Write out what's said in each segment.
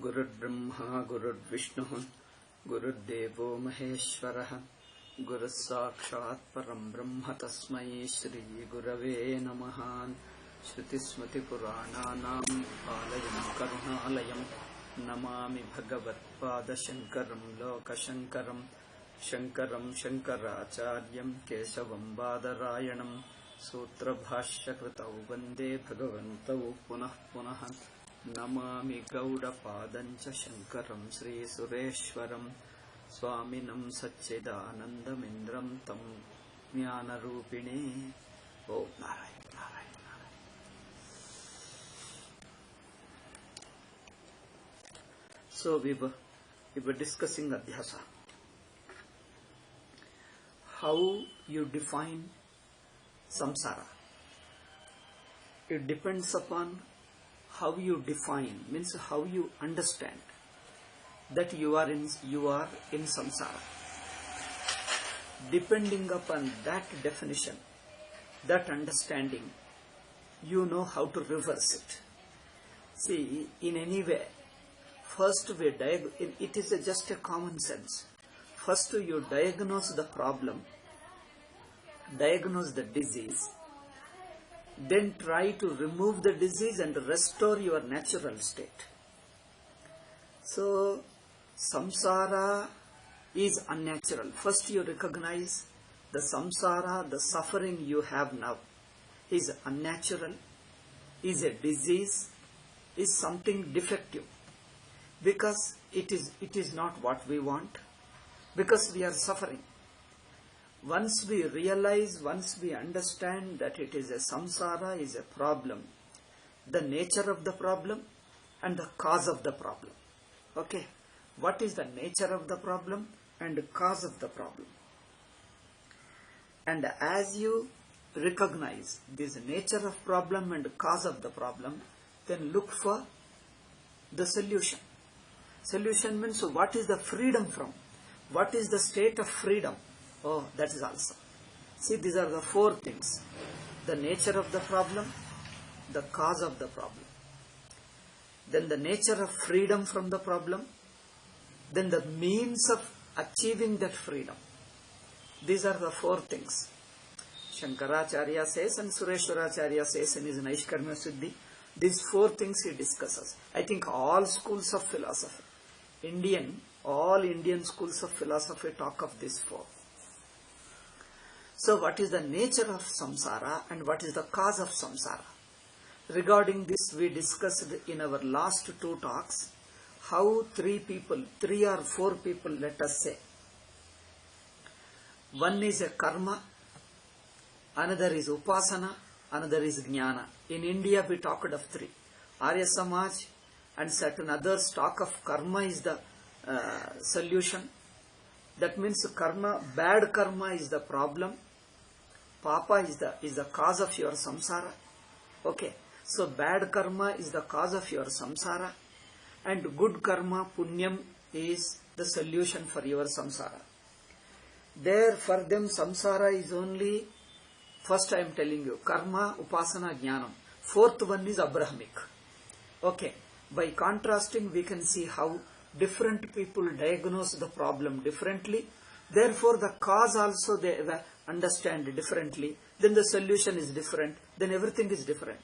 गुरुर्ब्रह्मा गुरुर्विष्णुः गुरुर्देवो महेश्वरः गुरुः साक्षात् परं ब्रह्म तस्मै श्रीगुरवे नमः। श्रुतिस्मृतिपुराणानाम् आलयं करुणालयं नमामि भगवत्पादशङ्करं लोकशङ्करं शङ्करं शङ्कराचार्यं केशवं बादरायणं सूत्रभाष्यकृतौ वन्दे भगवन्तौ पुनः पुनः। नमामि गौडपादञ्च शङ्करं श्रीसुरेश्वरं स्वामिनं सच्चिदानन्दमिन्द्रं तं ज्ञानरूपिणे। ॐ Narayan Narayan Narayan. So we were discussing adhyasa. How you define samsara. It depends upon how you define, means how you understand that you are in samsara. Depending upon that definition, that understanding, you know how to reverse it. See, in any way, first it is just a common sense. First you diagnose the problem, diagnose the disease, then try to remove the disease and restore your natural state. So, samsara is unnatural. First you recognize the samsara, the suffering you have now is unnatural, is a disease, is something defective, because it is not what we want, because we are suffering. Once we realize, once we understand that it is a samsara, is a problem, the nature of the problem and the cause of the problem. Okay, what is the nature of the problem and the cause of the problem? And as you recognize this nature of problem and cause of the problem, then look for the solution. Solution means what is the freedom from? What is the state of freedom? Oh, that is also. See, these are the four things. The nature of the problem, the cause of the problem, then the nature of freedom from the problem, then the means of achieving that freedom. These are the four things. Shankaracharya says and Sureshwaracharya says in his Naishkarmya Siddhi, these four things he discusses. I think all schools of philosophy, all Indian schools of philosophy talk of these four. So what is the nature of samsara and what is the cause of samsara? Regarding this we discussed in our last two talks how three or four people, let us say. One is a karma, another is upasana, another is jnana. In India we talked of three. Arya Samaj and certain others talk of karma is the solution. That means karma, bad karma is the problem. Papa is the cause of your samsara. Okay. So bad karma is the cause of your samsara, and good karma, punyam, is the solution for your samsara. There for them samsara is only, first I am telling you, karma, upasana, jnanam. Fourth one is abrahamic. Okay. By contrasting we can see how different people diagnose the problem differently. Therefore the cause also they understand differently. Then the solution is different. Then everything is different.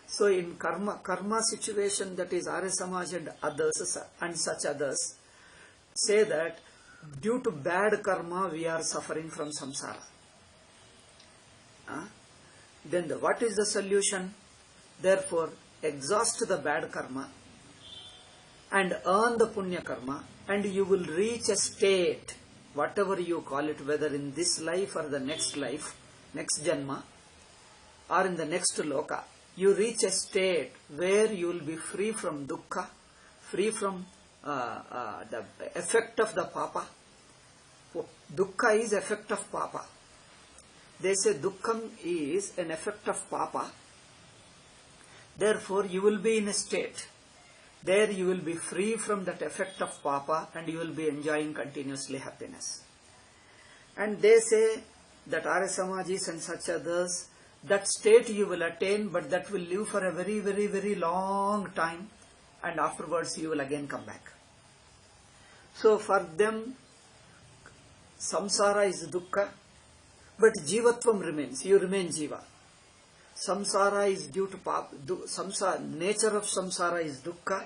So in karma situation, that is Arya Samaj and others and such others say that due to bad karma we are suffering from samsara. Then what is the solution? Therefore exhaust the bad karma and earn the punya karma, and you will reach a state, whatever you call it, whether in this life or the next life, next janma, or in the next loka, you reach a state where you will be free from dukkha, free from the effect of the papa. Dukkha is effect of papa. They say dukkham is an effect of papa. Therefore you will be in a state. There you will be free from that effect of papa and you will be enjoying continuously happiness. And they say that Arya Samajis and such others, that state you will attain, but that will live for a very, very, very long time. and afterwards you will again come back. So for them, samsara is dukkha, but jivatvam remains. You remain jiva. Samsara is due to samsara. Nature of samsara is dukkha,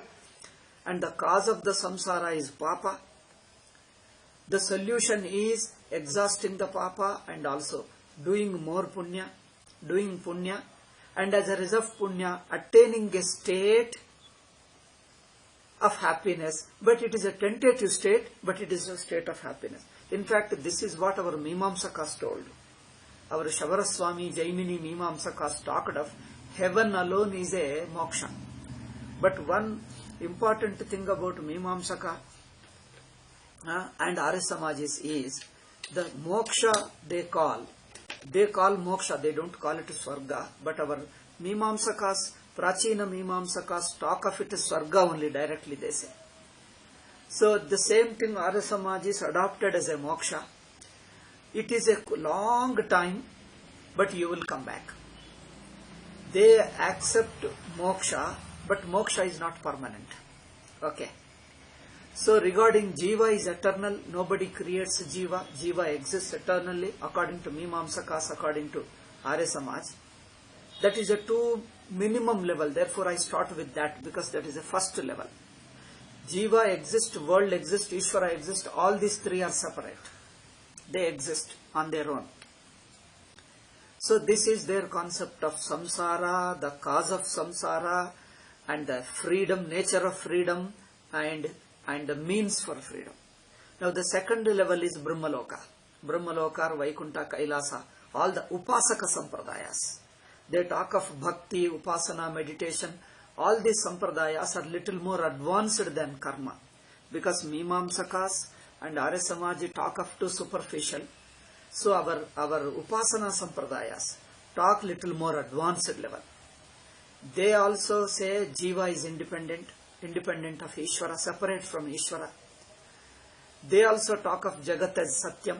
and the cause of the samsara is papa. The solution is exhausting the papa and also doing more punya, and as a result of punya, attaining a state of happiness. But it is a tentative state, but it is a state of happiness. In fact, this is what our Mimamsakas told. Our Shavaraswami Jaimini Mimamsakas talked of heaven alone is a moksha. But one important thing about Mimamsaka and Arya Samajis is the moksha they call moksha, they don't call it Swarga, but our Mimamsakas, Prachina Mimamsakas talk of it as Swarga only, directly they say. So the same thing Arya Samajis adopted as a moksha. It is a long time, but you will come back. They accept moksha, but moksha is not permanent. Okay. So regarding jiva is eternal, nobody creates jiva. Jiva exists eternally according to Mimamsakas, according to Arya Samaj. That is a two minimum level. Therefore I start with that because that is the first level. Jiva exists, world exists, Ishvara exists. All these three are separate. They exist on their own. So this is their concept of samsara, the cause of samsara, and the freedom, nature of freedom, and the means for freedom. Now the second level is Brahmaloka. Brahmaloka, Vaikunta, Kailasa, all the Upasaka Sampradayas. They talk of bhakti, upasana, meditation. All these sampradayas are little more advanced than karma. Because Mimamsakas and Arya Samaji talk of too superficial. So our upasana sampradayas talk little more advanced level. They also say jiva is independent of Ishvara, separate from Ishvara. They also talk of Jagat as Satyam.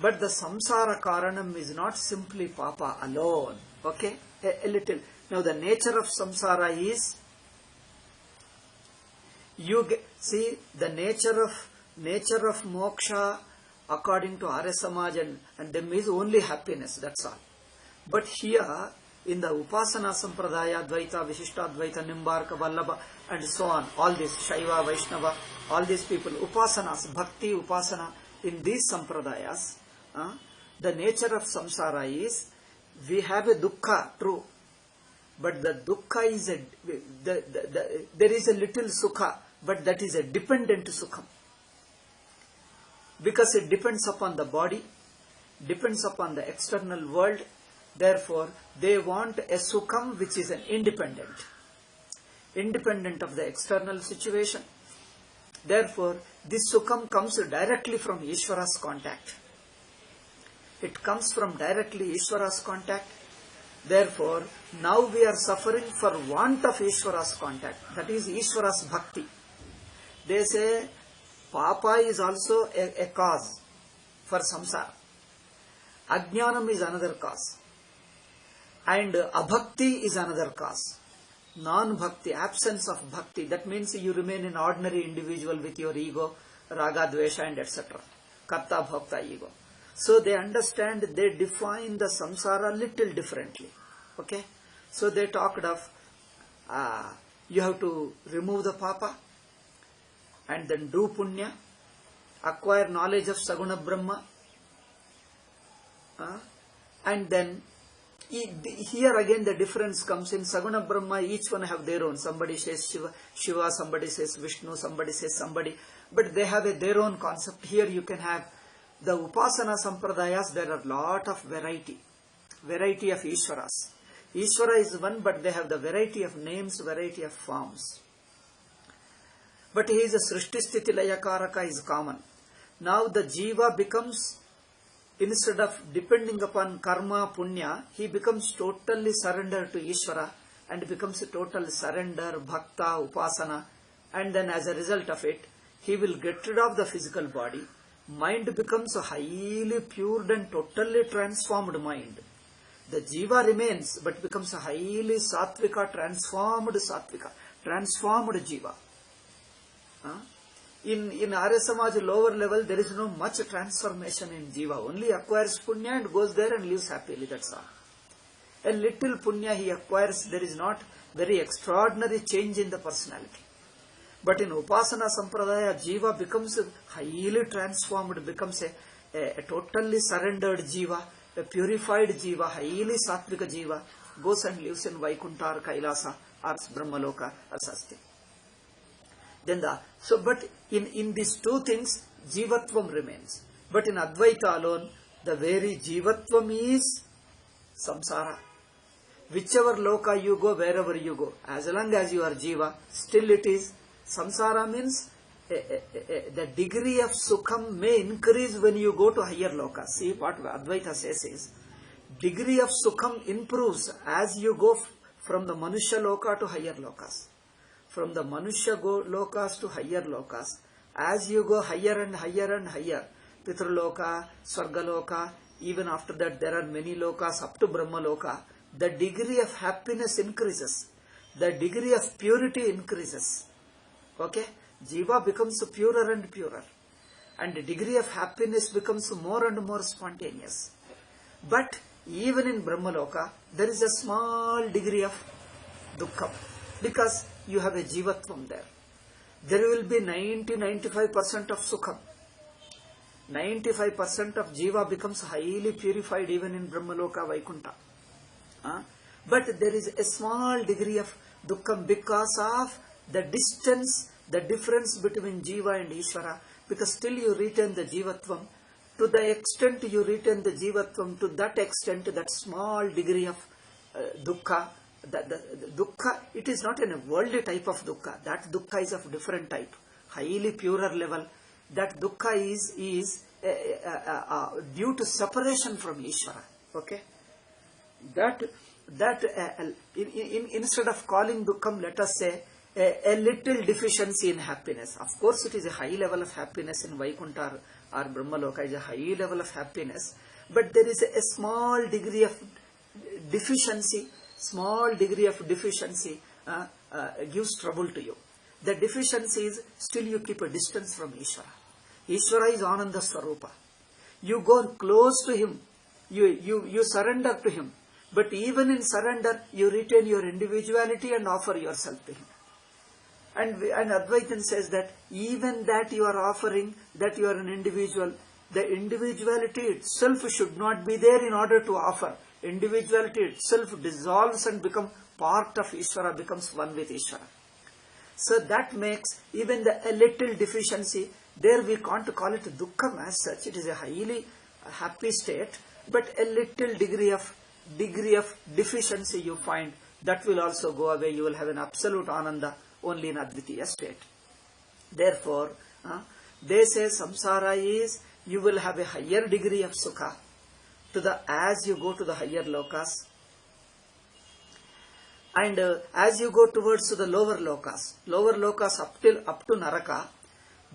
But the samsara karanam is not simply papa alone. Okay? A little. Now the nature of samsara is, see the nature of moksha according to Arya Samaj and them is only happiness, that's all. But here in the Upasana Sampradaya, Dvaita, Vishishta Dvaita, Nimbarka, Vallabha and so on, all these Shaiva, Vaishnava, all these people, Upasanas, Bhakti, Upasana, in these Sampradayas, the nature of samsara is, we have a dukkha, true, but the dukkha is there is a little sukha, but that is a dependent sukham. Because it depends upon the body, depends upon the external world, therefore they want a sukham which is an independent of the external situation. Therefore this sukham comes directly from Ishvara's contact. It comes from directly Ishvara's contact. Therefore, now we are suffering for want of Ishvara's contact. That is Ishvara's bhakti. They say papa is also a cause for samsara. Ajnanam is another cause. And abhakti is another cause. Non-bhakti, absence of bhakti. That means you remain an ordinary individual with your ego, raga, dvesha and etc. Karta, bhakta, ego. So they understand, they define the samsara little differently. Okay? So they talked of, you have to remove the papa and then do punya, acquire knowledge of Saguna Brahma, and then here again the difference comes in Saguna Brahma, each one have their own. Somebody says Shiva, somebody says Vishnu, somebody says somebody, but they have their own concept. Here you can have the Upasana Sampradayas, there are lot of variety of Ishvaras. Ishvara is one, but they have the variety of names, variety of forms. But he is a Srishti Sthiti Laya Karaka is common. Now the Jiva becomes, instead of depending upon karma, punya, he becomes totally surrendered to Ishvara and becomes a total surrender, bhakta, upasana, and then as a result of it, he will get rid of the physical body. Mind becomes a highly pure and totally transformed mind. The jiva remains but becomes a highly sattvika, transformed sattvika. transformed jiva. In Arya Samaj lower level, there is no much transformation in jiva. Only acquires punya and goes there and lives happily, that's all. A little punya he acquires, there is not very extraordinary change in the personality. But in Upasana Sampradaya, jiva becomes highly transformed, becomes a totally surrendered jiva, a purified jiva, highly sattvika jiva, goes and lives in Vaikuntha or Kailasa or Brahmaloka or Sasti. Then but in these two things, jivatvam remains. But in Advaita alone, the very jivatvam is samsara. Whichever loka you go, wherever you go, as long as you are jiva, still it is samsara. Means the degree of sukham may increase when you go to higher lokas. See what Advaita says is, degree of sukham improves as you go from the Manushya loka to higher lokas. From the Manushya lokas to higher lokas, as you go higher and higher and higher, Pitraloka, Swargaloka, even after that there are many lokas up to Brahmaloka, the degree of happiness increases, the degree of purity increases. Okay? Jiva becomes purer and purer, and the degree of happiness becomes more and more spontaneous. But even in Brahmaloka, there is a small degree of dukkha, because you have a jivatvam there. There will be 90-95% of sukham. 95% of jiva becomes highly purified even in Brahmaloka, Vaikuntha. But there is a small degree of dukkham because of the distance, the difference between jiva and Ishvara, because still you retain the jivatvam. To the extent you retain the jivatvam, to that extent, that small degree of dukkha, the dukkha, it is not a worldly type of dukkha. That dukkha is of different type, highly purer level. That dukkha is due to separation from Ishvara. Okay? Instead of calling dukkham, let us say a little deficiency in happiness. Of course, it is a high level of happiness in Vaikuntha or Brahmaloka, is a high level of happiness, but there is a small degree of deficiency. Small degree of deficiency gives trouble to you. The deficiency is still you keep a distance from Ishvara. Ishvara is Ananda Swarupa. You go close to him, you surrender to him. But even in surrender, you retain your individuality and offer yourself to him. And Advaitin says that even that you are offering, that you are an individual, the individuality itself should not be there in order to offer. Individuality itself dissolves and becomes part of Ishvara, becomes one with Ishvara. So that makes even a little deficiency, there we can't call it dukkham as such, it is a highly happy state, but a little degree of deficiency you find, that will also go away. You will have an absolute ananda only in Advitiya state. Therefore, they say samsara is, you will have a higher degree of sukha as you go to the higher lokas, and as you go towards the lower lokas up to Naraka,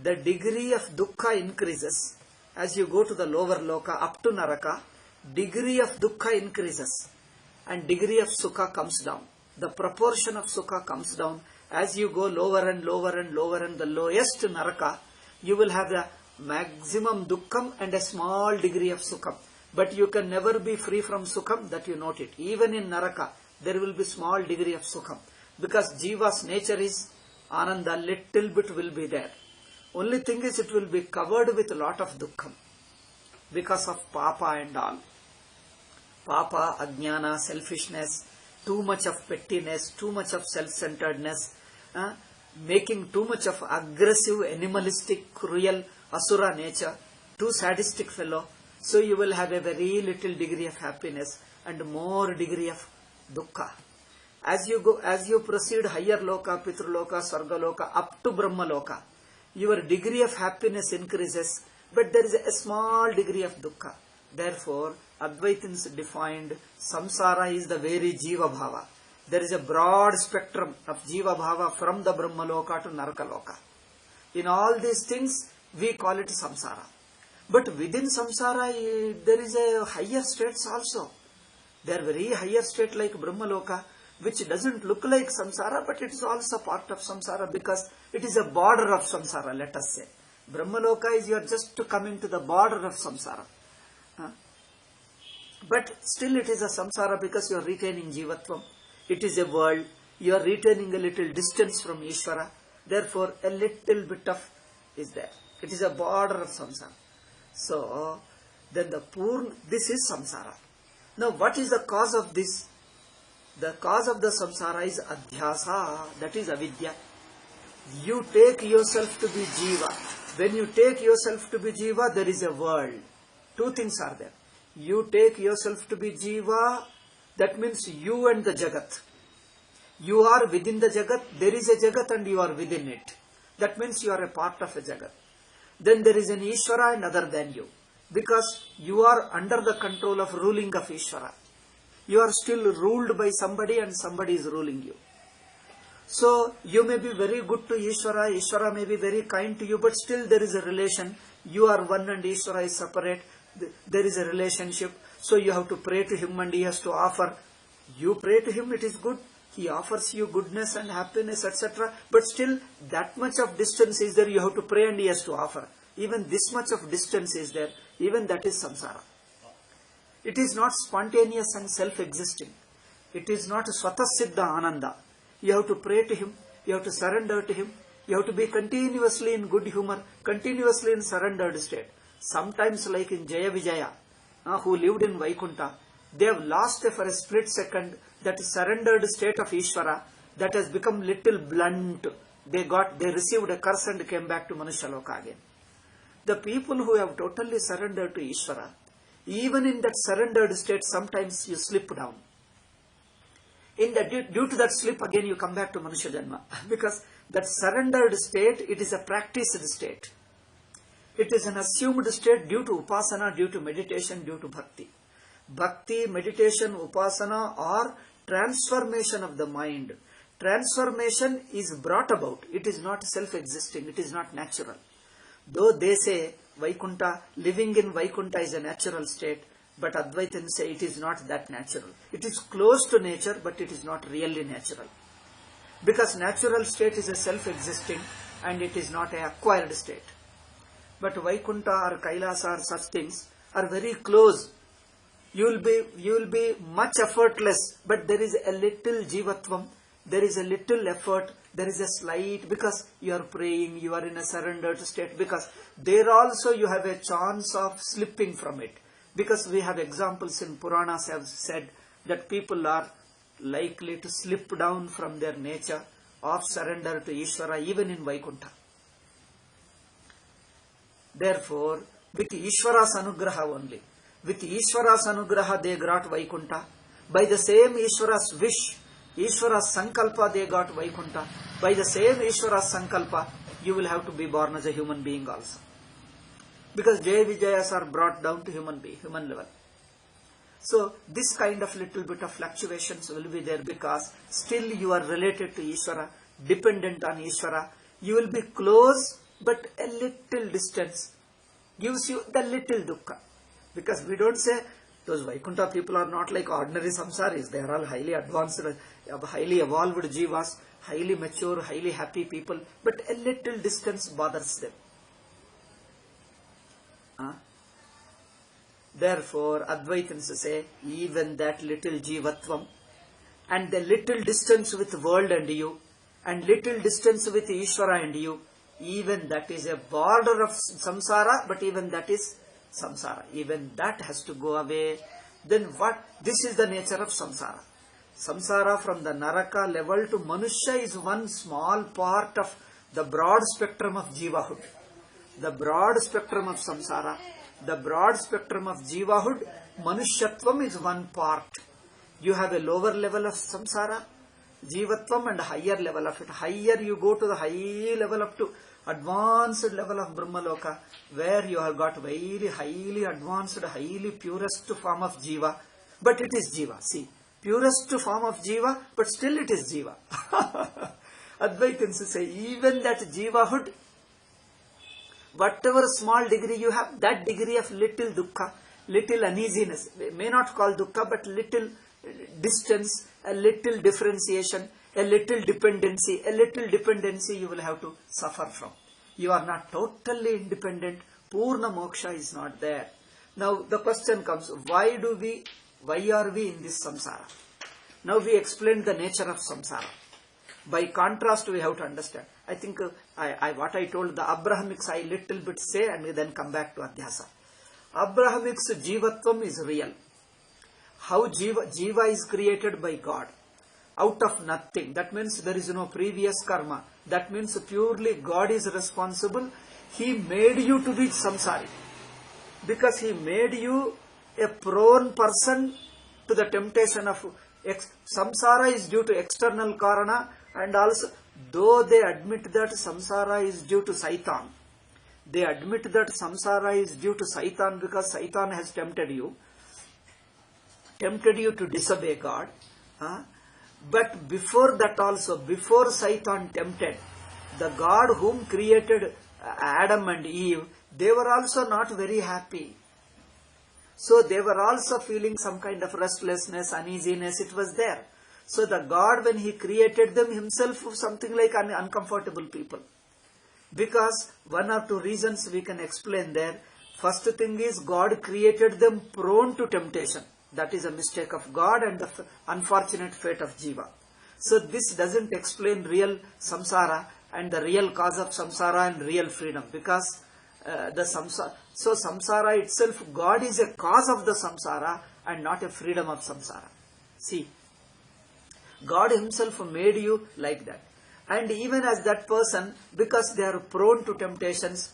the degree of dukkha increases. As you go to the lower loka up to Naraka, degree of dukkha increases and degree of sukha comes down. The proportion of sukha comes down. As you go lower and lower and lower, and the lowest Naraka, you will have the maximum dukkham and a small degree of sukham. But you can never be free from sukham, that you note it. Even in Naraka, there will be small degree of sukham. Because jiva's nature is ananda, little bit will be there. Only thing is, it will be covered with a lot of dukkham because of papa and all. Papa, ajnana, selfishness, too much of pettiness, too much of self-centeredness, making too much of aggressive, animalistic, cruel, asura nature, too sadistic fellow. So you will have a very little degree of happiness and more degree of dukkha. As you proceed higher loka, Pitraloka, Swargaloka, up to Brahmaloka, your degree of happiness increases, but there is a small degree of dukkha. Therefore, Advaitins defined samsara is the very jiva bhava. There is a broad spectrum of jiva bhava from the Brahmaloka to Narakaloka. In all these things, we call it samsara. But within samsara, there is a higher states also. There are very higher state like Brahmaloka, which doesn't look like samsara, but it is also part of samsara because it is a border of samsara, let us say. Brahmaloka is you are just to come into the border of samsara. But still it is a samsara because you are retaining jivatvam. It is a world. You are retaining a little distance from Ishvara. Therefore, a little bit of is there. It is a border of samsara. So, then this is samsara. Now, what is the cause of this? The cause of the samsara is adhyasa, that is avidya. You take yourself to be jiva. When you take yourself to be jiva, there is a world. Two things are there. You take yourself to be jiva, that means you and the jagat. You are within the jagat, there is a jagat and you are within it. That means you are a part of a jagat. Then there is an Ishvara and other than you. Because you are under the control of ruling of Ishvara. You are still ruled by somebody and somebody is ruling you. So, you may be very good to Ishvara, Ishvara may be very kind to you, but still there is a relation. You are one and Ishvara is separate. There is a relationship. So, you have to pray to him and he has to offer. You pray to him, it is good. He offers you goodness and happiness, etc. But still, that much of distance is there, you have to pray and he has to offer. Even this much of distance is there, even that is samsara. It is not spontaneous and self-existing. It is not swatasiddha ananda. You have to pray to him, you have to surrender to him, you have to be continuously in good humor, continuously in surrendered state. Sometimes like in Jaya Vijaya, who lived in Vaikunta, they have lost for a split second that surrendered state of Ishvara that has become little blunt. They received a curse and came back to Manushaloka again. The people who have totally surrendered to Ishvara, even in that surrendered state, sometimes you slip down. Due to that slip, again you come back to Manusha Janma. Because that surrendered state, it is a practiced state. It is an assumed state due to upasana, due to meditation, due to bhakti. Bhakti, meditation, upasana are transformation of the mind. Transformation is brought about. It is not self-existing. It is not natural. Though they say Vaikunta, living in Vaikunta is a natural state, but Advaitins say it is not that natural. It is close to nature, but it is not really natural. Because natural state is a self-existing and it is not an acquired state. But Vaikunta or Kailasa or such things are very close. You will be much effortless, but there is a little jivatvam, there is a little effort, there is a slight, because you are praying, you are in a surrendered state, because there also you have a chance of slipping from it. Because we have examples in Puranas have said that people are likely to slip down from their nature of surrender to Ishvara even in Vaikunta. Therefore, with Ishvara's anugraha only, with Ishvara's anugraha they got Vaikunta. By the same Ishvara's wish, Ishvara's sankalpa they got Vaikunta. By the same Ishvara's sankalpa, you will have to be born as a human being also. Because Jaya Vijayas are brought down to human level. So, this kind of little bit of fluctuations will be there because still you are related to Ishvara, dependent on Ishvara. You will be close, but a little distance gives you the little dukkha. Because we don't say those Vaikunta people are not like ordinary samsaris. They are all highly advanced, highly evolved jivas, highly mature, highly happy people. But a little distance bothers them. Therefore, Advaitins say, even that little jivatvam and the little distance with world and you and little distance with Ishvara and you, even that is a border of samsara, but even that is samsara. Even that has to go away. Then what? This is the nature of samsara. Samsara from the naraka level to Manusha is one small part of the broad spectrum of jivahood. The broad spectrum of samsara, the broad spectrum of jivahood, Manushyatvam is one part. You have a lower level of samsara, jivatvam, and a higher level of it. Higher you go to the high level up to advanced level of Brahmaloka, where you have got very highly advanced, highly purest form of jiva. But it is jiva. See, purest form of jiva, but still it is jiva. Advaitins say, even that jivahood, whatever small degree you have, that degree of little dukkha, little uneasiness, may not call dukkha, but little distance, a little differentiation, a little dependency you will have to suffer from. You are not totally independent. Purna moksha is not there. Now the question comes, why are we in this samsara? Now we explained the nature of samsara. By contrast, we have to understand. I think what I told the Abrahamics, I little bit say and then come back to Adhyasa. Abrahamics Jivatvam is real. How Jiva is created by God. Out of nothing. That means there is no previous karma. That means purely God is responsible. He made you to be samsari. Because He made you a prone person to the temptation of samsara is due to external karana, and also though they admit that samsara is due to Satan. They admit that samsara is due to Satan because Satan has tempted you to disobey God. But before that also, before Satan tempted, the God whom created Adam and Eve, they were also not very happy. So they were also feeling some kind of restlessness, uneasiness, it was there. So the God, when He created them Himself, something like uncomfortable people. Because one or two reasons we can explain there. First thing is, God created them prone to temptation. That is a mistake of God and the unfortunate fate of Jiva. So this doesn't explain real samsara and the real cause of samsara and real freedom. Because samsara itself, God is a cause of the samsara and not a freedom of samsara. See, God Himself made you like that. And even as that person, because they are prone to temptations,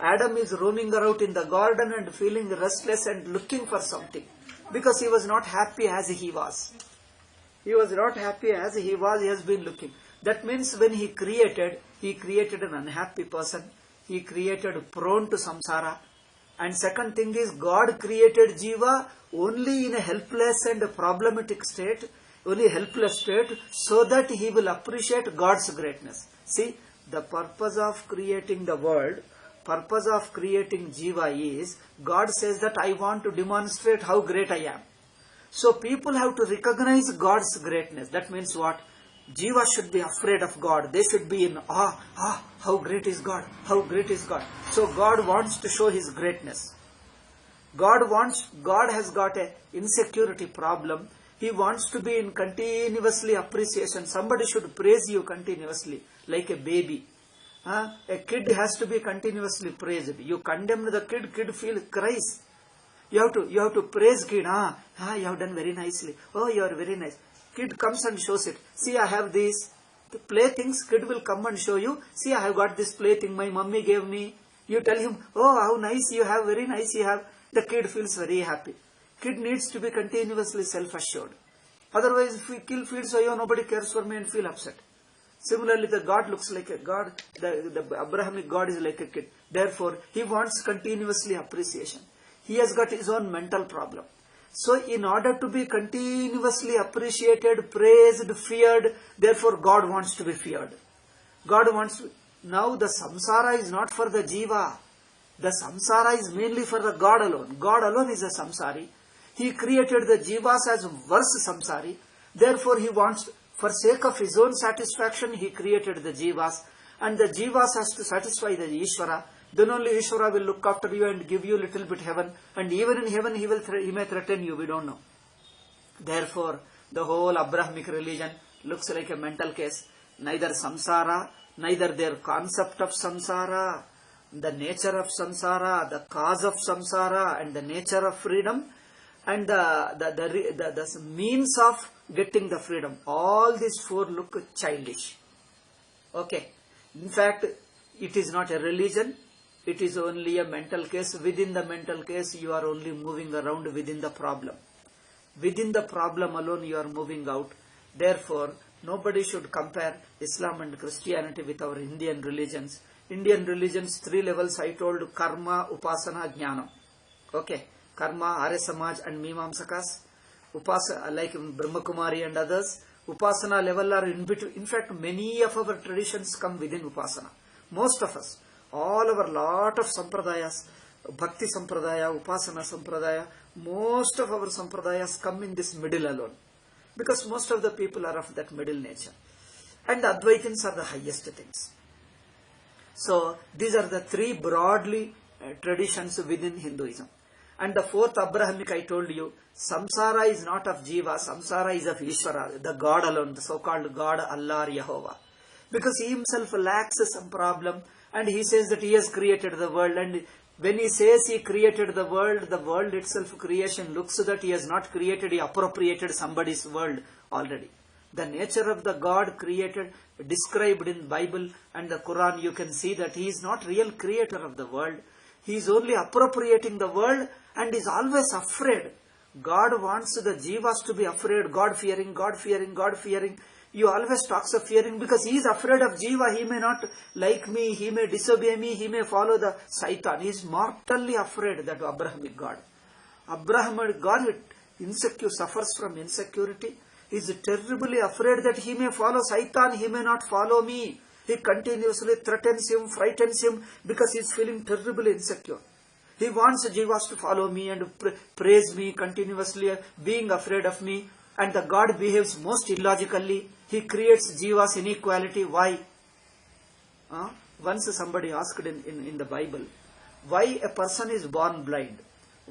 Adam is roaming around in the garden and feeling restless and looking for something. Because he was not happy as he was. He was not happy as he was, he has been looking. That means when He created an unhappy person. He created prone to samsara. And second thing is, God created Jiva only in a helpless and a problematic state, only helpless state, so that he will appreciate God's greatness. See, the purpose of creating the world, purpose of creating Jiva is, God says that I want to demonstrate how great I am. So people have to recognize God's greatness. That means what? Jiva should be afraid of God. They should be in awe. How great is God? How great is God? So God wants to show His greatness. God has got a insecurity problem. He wants to be in continuously appreciation. Somebody should praise you continuously, like a baby. A kid has to be continuously praised. You condemn the kid cries. You have to praise kid. You have done very nicely. Oh, you are very nice. Kid comes and shows it. See, I have these playthings. Kid will come and show you. See, I have got this plaything. My mummy gave me. You tell him, oh, how nice you have. Very nice you have. The kid feels very happy. Kid needs to be continuously self-assured. Otherwise, if we kill feed soya, nobody cares for me and feel upset. Similarly, the God looks like a God. The Abrahamic God is like a kid. Therefore, he wants continuously appreciation. He has got his own mental problem. So, in order to be continuously appreciated, praised, feared, therefore God wants to be feared. God wants to... Now, the samsara is not for the jiva. The samsara is mainly for the God alone. God alone is a samsari. He created the jivas as worse samsari. Therefore, he wants, for sake of his own satisfaction, he created the jivas. And the jivas has to satisfy the Ishvara. Then only Ishvara will look after you and give you a little bit heaven. And even in heaven, he may threaten you. We don't know. Therefore, the whole Abrahamic religion looks like a mental case. Neither samsara, neither their concept of samsara, the nature of samsara, the cause of samsara, and the nature of freedom, and the means of getting the freedom. All these four look childish. Okay. In fact, it is not a religion. It is only a mental case. Within the mental case, you are only moving around within the problem. Within the problem alone, you are moving out. Therefore, nobody should compare Islam and Christianity with our Indian religions. Indian religions, 3 levels I told: karma, upasana, jnana. Okay. Karma, Arya Samaj and Mimamsakas. Upasana, like Brahma Kumari and others. Upasana level are in between. In fact, many of our traditions come within Upasana. Most of us. All our lot of sampradayas, Bhakti Sampradaya, Upasana Sampradaya, most of our sampradayas come in this middle alone. because most of the people are of that middle nature. And the Advaitins are the highest things. So these are the three broadly traditions within Hinduism. And the fourth Abrahamic, I told you, samsara is not of Jiva, samsara is of Ishvara, the God alone, the so-called God, Allah or Yehovah. Because he himself lacks some problem, and he says that he has created the world, and when he says he created the world itself, creation, looks that he has not created, he appropriated somebody's world already. The nature of the God created, described in Bible and the Quran, you can see that he is not real creator of the world. He is only appropriating the world and is always afraid. God wants the jivas to be afraid, God fearing, God fearing, God fearing. You always talks of fearing because he is afraid of jiva. He may not like me, he may disobey me, he may follow the Satan. He is mortally afraid, that Abrahamic God. Abrahamic God insecure, suffers from insecurity. He is terribly afraid that he may follow Satan, he may not follow me. He continuously threatens him, frightens him because he is feeling terribly insecure. He wants jivas to follow me and praise me continuously, being afraid of me. And the God behaves most illogically. He creates jivas inequality. Why? Once somebody asked in the Bible, why a person is born blind?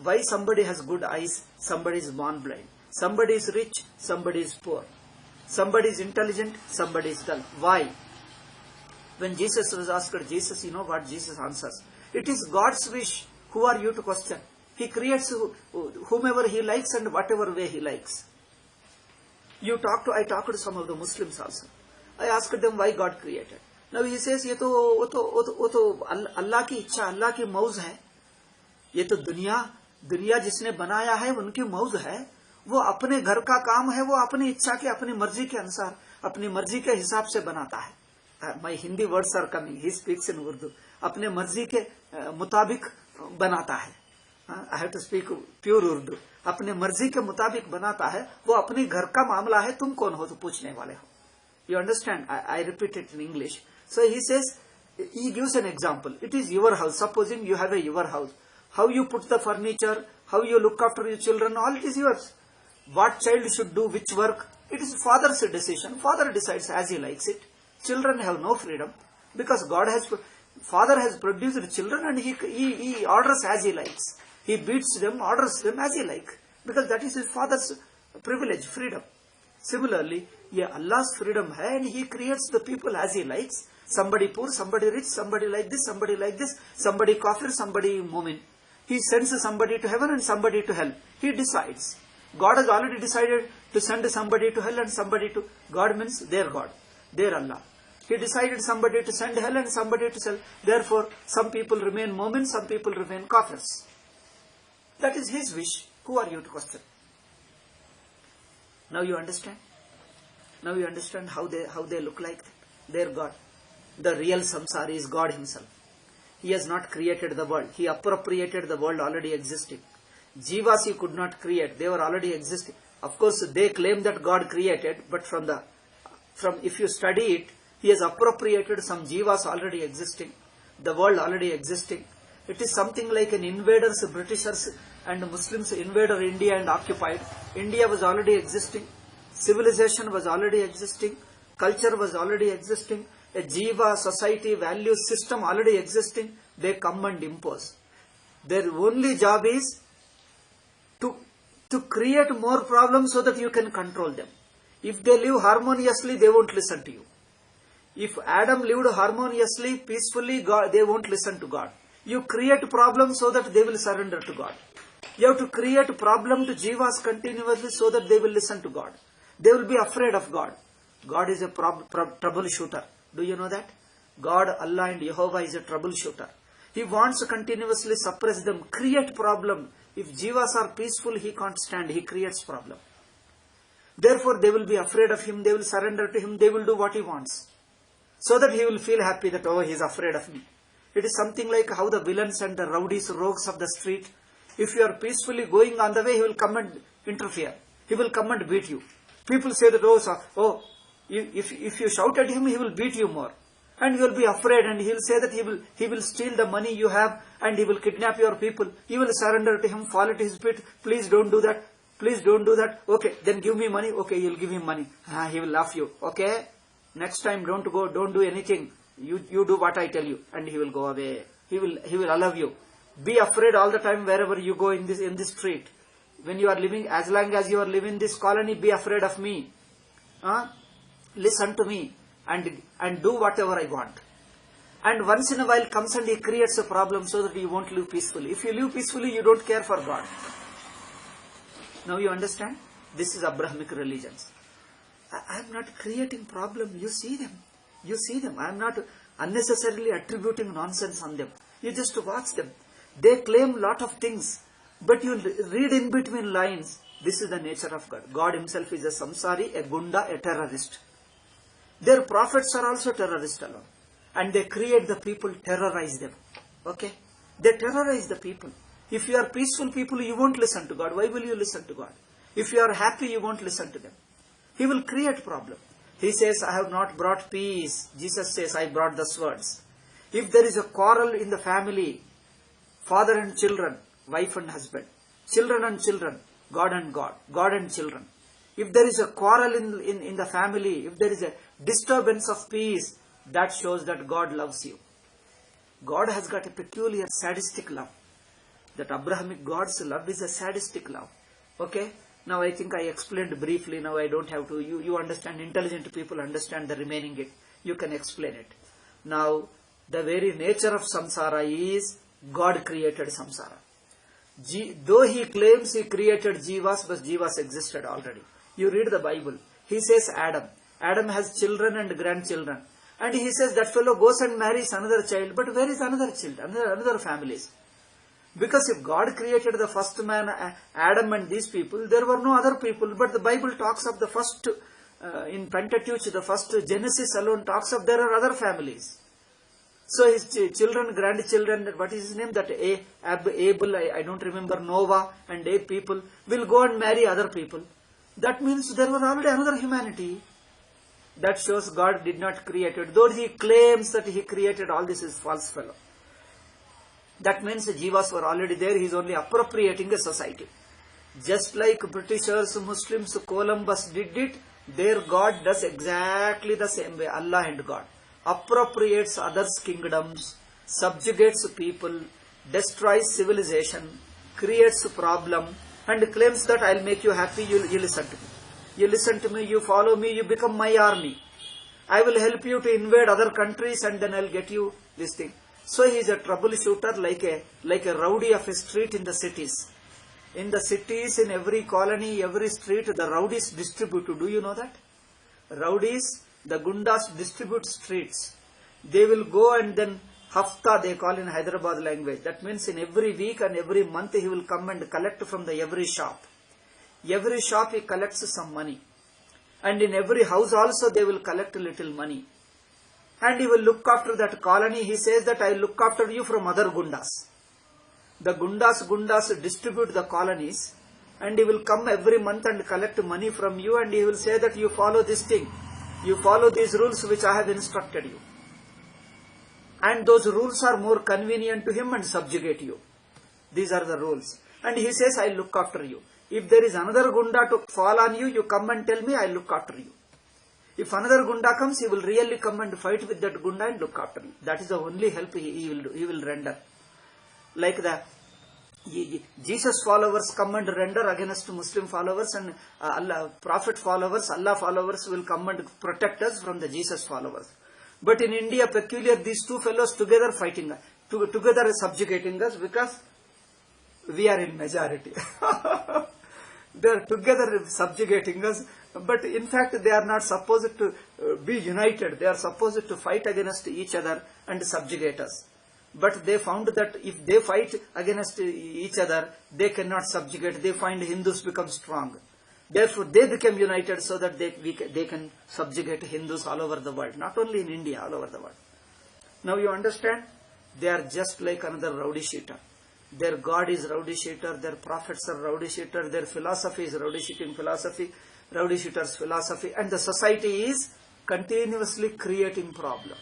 Why somebody has good eyes, somebody is born blind? Somebody is rich, somebody is poor. Somebody is intelligent, somebody is dull. Why? When Jesus was asked, Jesus, you know what Jesus answers? It is God's wish. Who are you to question? He creates whomever he likes and whatever way he likes. I talked to some of the Muslims also. I asked them why God created. Now he says, ये तो अल्लाह की इच्छा, अल्लाह की मौज है. ये तो दुनिया जिसने बनाया है उनकी मौज है. वो अपने घर का काम है, वो अपनी इच्छा के, अपनी मर्जी के अनुसार, अपनी मर्जी के हिसाब से बनाता है. My Hindi words are coming. He speaks in Urdu. अपने मर्जी के मुताबिक बनाता है. I have to speak pure Urdu. अपने मर्जी के मुताबिक बनाता है. वो अपने घर का मामला है. तुम कौन हो तो पूछने वाले हो. You understand? I repeat it in English. So he says, he gives an example. It is your house. Supposing you have your house. How you put the furniture, how you look after your children, all it is yours. What child should do which work, it is father's decision. Father decides as he likes it. Children have no freedom because Father has produced children and he orders as he likes. He beats them, orders them as he likes because that is his father's privilege, freedom. Similarly, Allah's freedom hai and he creates the people as he likes. Somebody poor, somebody rich, somebody like this, somebody kafir, somebody mu'min. He sends somebody to heaven and somebody to hell. He decides. God has already decided to send somebody to hell and somebody to... God means their God, their Allah. He decided somebody to send hell and somebody to hell. Therefore, some people remain mu'min, some people remain kafirs. That is his wish. Who are you to question? Now you understand? Now you understand how they look like their God. The real samsari is God himself. He has not created the world. He appropriated the world already existing. Jivas he could not create. They were already existing. Of course, they claim that God created, but from if you study it, he has appropriated some jivas already existing. The world already existing. It is something like an invaders, Britishers and Muslims invaded India and occupied. India was already existing. Civilization was already existing. Culture was already existing. A jiva, society, value system already existing. They come and impose. Their only job is to create more problems so that you can control them. If they live harmoniously, they won't listen to you. If Adam lived harmoniously, peacefully, they won't listen to God. You create problems so that they will surrender to God. You have to create a problem to jivas continuously so that they will listen to God. They will be afraid of God. God is a troubleshooter. Do you know that? God, Allah and Jehovah is a troubleshooter. He wants to continuously suppress them, create problem. If jivas are peaceful, he can't stand. He creates problem. Therefore, they will be afraid of him. They will surrender to him. They will do what he wants. So that he will feel happy that, oh, he is afraid of me. It is something like how the villains and the rowdies, rogues of the street, if you are peacefully going on the way, he will come and interfere. He will come and beat you. People say that, if you shout at him, he will beat you more. And you will be afraid and he will say that he will steal the money you have and he will kidnap your people. You will surrender to him, fall at his feet. Please don't do that. Please don't do that. Okay, then give me money. Okay, you'll give him money. He will laugh you. Okay, next time don't go, don't do anything. You do what I tell you, and he will go away. He will allow you. Be afraid all the time wherever you go in this street. When you are living, as long as you are living in this colony, be afraid of me. Listen to me and do whatever I want. And once in a while comes and he creates a problem so that you won't live peacefully. If you live peacefully, you don't care for God. Now you understand? This is Abrahamic religions. I am not creating problem. You see them. You see them. I am not unnecessarily attributing nonsense on them. You just watch them. They claim lot of things. But you read in between lines. This is the nature of God. God himself is a samsari, a gunda, a terrorist. Their prophets are also terrorists alone. And they create the people, terrorize them. Okay? They terrorize the people. If you are peaceful people, you won't listen to God. Why will you listen to God? If you are happy, you won't listen to them. He will create problem. He says, I have not brought peace. Jesus says, I brought the swords. If there is a quarrel in the family, father and children, wife and husband, children and children, God and God, God and children. If there is a quarrel in the family, if there is a disturbance of peace, that shows that God loves you. God has got a peculiar sadistic love. That Abrahamic God's love is a sadistic love. Okay? Now I think I explained briefly. Now I don't have to. You understand. Intelligent people understand the remaining it. You can explain it. Now the very nature of samsara is God created samsara. Though he claims he created jivas, but jivas existed already. You read the Bible. He says Adam. Adam has children and grandchildren. And he says that fellow goes and marries another child. But where is another child? Another families? Because if God created the first man, Adam and these people, there were no other people. But the Bible talks of the first, in Pentateuch, the first Genesis alone talks of there are other families. So his children, grandchildren, what is his name? That Abel, I don't remember, Noah and 8 people will go and marry other people. That means there was already another humanity. That shows God did not create it. Though he claims that he created all this is false fellow. That means the jivas were already there. He is only appropriating a society. Just like Britishers, Muslims, Columbus did it, their God does exactly the same way. Allah and God. Appropriates others' kingdoms, subjugates people, destroys civilization, creates a problem, and claims that I'll make you happy, you listen to me. You listen to me, you follow me, you become my army. I will help you to invade other countries and then I'll get you this thing. So he is a troubleshooter like a rowdy of a street in the cities. In the cities, in every colony, every street, the rowdies distribute. Do you know that? Rowdies, the gundas distribute streets. They will go and then hafta they call in Hyderabad language. That means in every week and every month he will come and collect from the every shop. Every shop he collects some money. And in every house also they will collect a little money. And he will look after that colony. He says that I look after you from other gundas. The gundas distribute the colonies. And he will come every month and collect money from you. And he will say that you follow this thing. You follow these rules which I have instructed you. And those rules are more convenient to him and subjugate you. These are the rules. And he says, I look after you. If there is another gunda to fall on you, you come and tell me, I look after you. If another gunda comes, he will really come and fight with that gunda and look after you. That is the only help he will render. Like the Jesus followers come and render against Muslim followers, and Allah, Prophet followers, Allah followers will come and protect us from the Jesus followers. But in India, peculiar, these two fellows together fighting, together subjugating us because we are in majority. They are together subjugating us, but in fact they are not supposed to be united. They are supposed to fight against each other and subjugate us. But they found that if they fight against each other, they cannot subjugate. They find Hindus become strong. Therefore, they became united so that they can subjugate Hindus all over the world. Not only in India, all over the world. Now you understand? They are just like another rowdy sheeter. Their God is rowdy sheeter. Their prophets are rowdy sheeter. Their philosophy is rowdy sheeting philosophy. Rowdy sheeter's philosophy. And the society is continuously creating problem.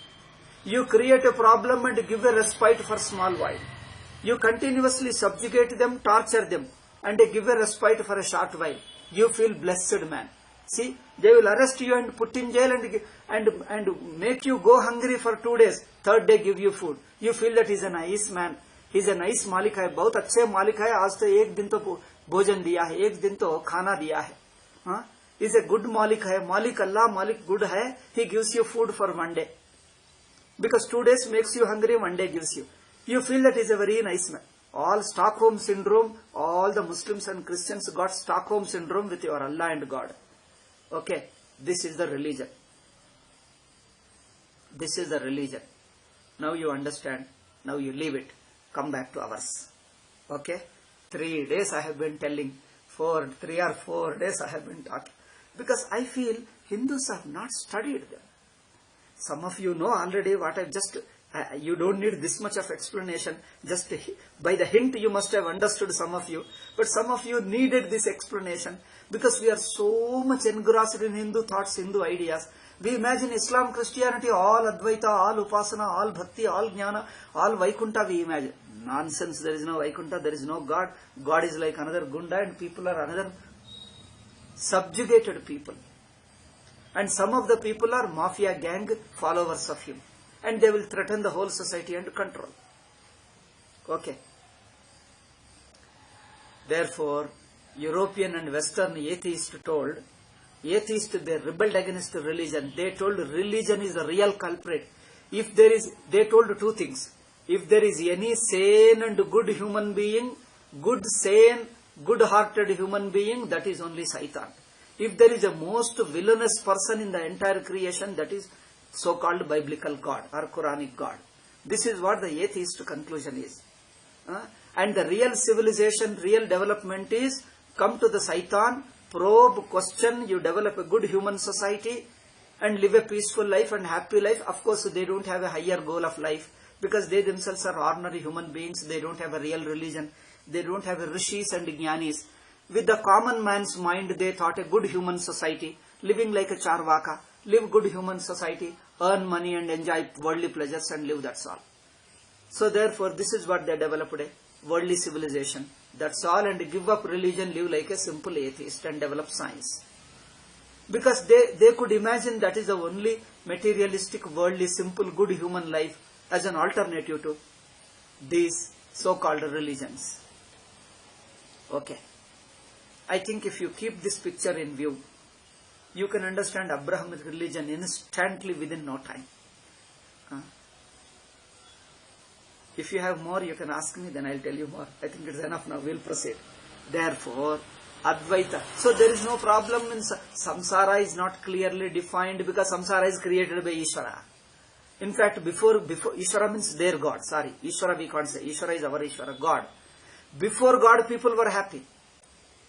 You create a problem and give a respite for small while. You continuously subjugate them, torture them. and they give a respite for a short while. You feel blessed, man. See, they will arrest you and put in jail and make you go hungry for 2 days. Third day give you food. You feel that he's a nice man. He's a nice मालिक है, बहुत अच्छे मालिक है. आज तो एक दिन तो भोजन दिया है, एक दिन तो खाना दिया है. हाँ, he's a good मालिक है. मालिक अल्लाह, मालिक good है. He gives you food for 1 day. Because 2 days makes you hungry, 1 day gives you. You feel that he's a very nice man. All Stockholm syndrome, all the Muslims and Christians got Stockholm syndrome with your Allah and God. Okay, this is the religion. This is the religion. Now you understand. Now you leave it. Come back to ours. Okay? 3 days I have been telling. 3 or 4 days I have been talking. Because I feel Hindus have not studied them. Some of you know already what I've just... you don't need this much of explanation. Just by the hint you must have understood, some of you. But some of you needed this explanation. Because we are so much engrossed in Hindu thoughts, Hindu ideas. We imagine Islam, Christianity, all Advaita, all Upasana, all Bhakti, all Jnana, all Vaikunta we imagine. Nonsense, there is no Vaikunta, there is no God. God is like another Gunda and people are another subjugated people. And some of the people are mafia gang followers of him. And they will threaten the whole society and control. Okay. Therefore, European and Western atheists told, they rebelled against religion. They told religion is the real culprit. If there is, they told 2 things. If there is any sane and good human being, good, sane, good-hearted human being, that is only Satan. If there is a most villainous person in the entire creation, that is so-called biblical God or Quranic God. This is what the atheist conclusion is. And the real civilization, real development is come to the Satan, probe, question, you develop a good human society and live a peaceful life and happy life. Of course, they don't have a higher goal of life because they themselves are ordinary human beings. They don't have a real religion. They don't have a rishis and jnanis. With the common man's mind, they thought a good human society, living like a charvaka, live good human society, earn money and enjoy worldly pleasures and live, that's all. So therefore, this is what they developed, a worldly civilization. That's all, and give up religion, live like a simple atheist and develop science. Because they could imagine that is the only materialistic, worldly, simple, good human life as an alternative to these so-called religions. Okay. I think if you keep this picture in view, you can understand Abrahamic religion instantly within no time. If you have more, you can ask me, then I'll tell you more. I think it's enough now. We'll proceed. Therefore, Advaita. So there is no problem in samsara is not clearly defined because samsara is created by Ishvara. In fact, before Ishvara means their God. Sorry, Ishvara we can't say. Ishvara is our Ishvara, God. Before God, people were happy.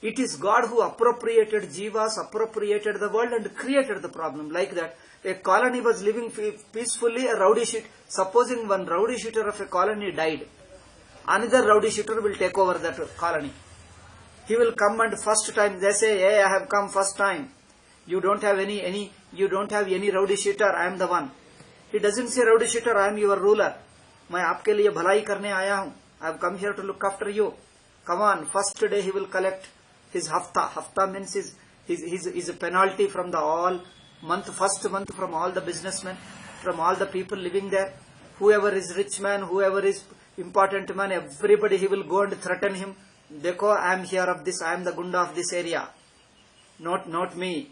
It is God who appropriated jivas, appropriated the world and created the problem. Like that, a colony was living peacefully, a rowdy shooter. Supposing one rowdy shooter of a colony died, another rowdy shooter will take over that colony. He will come and first time, they say, hey, I have come first time. You don't have any rowdy shooter, I am the one. He doesn't say rowdy shooter, I am your ruler. मैं आपके लिए भलाई करने आया हूँ. I have come here to look after you. Come on, first day he will collect his hafta. Hafta means his penalty from the first month from all the businessmen, from all the people living there. Whoever is rich man, whoever is important man, everybody he will go and threaten him. Dekho, I am here of this, I am the gunda of this area. Not me.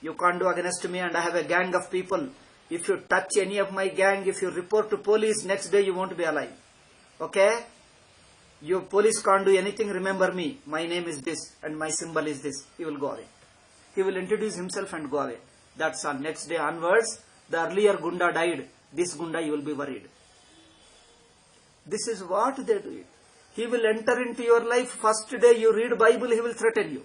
You can't do against me and I have a gang of people. If you touch any of my gang, if you report to police, next day you won't be alive. Okay? Your police can't do anything, remember me. My name is this and my symbol is this. He will go away. He will introduce himself and go away. That's all. Next day onwards, the earlier gunda died. This gunda you will be worried. This is what they do. He will enter into your life. First day you read Bible, he will threaten you.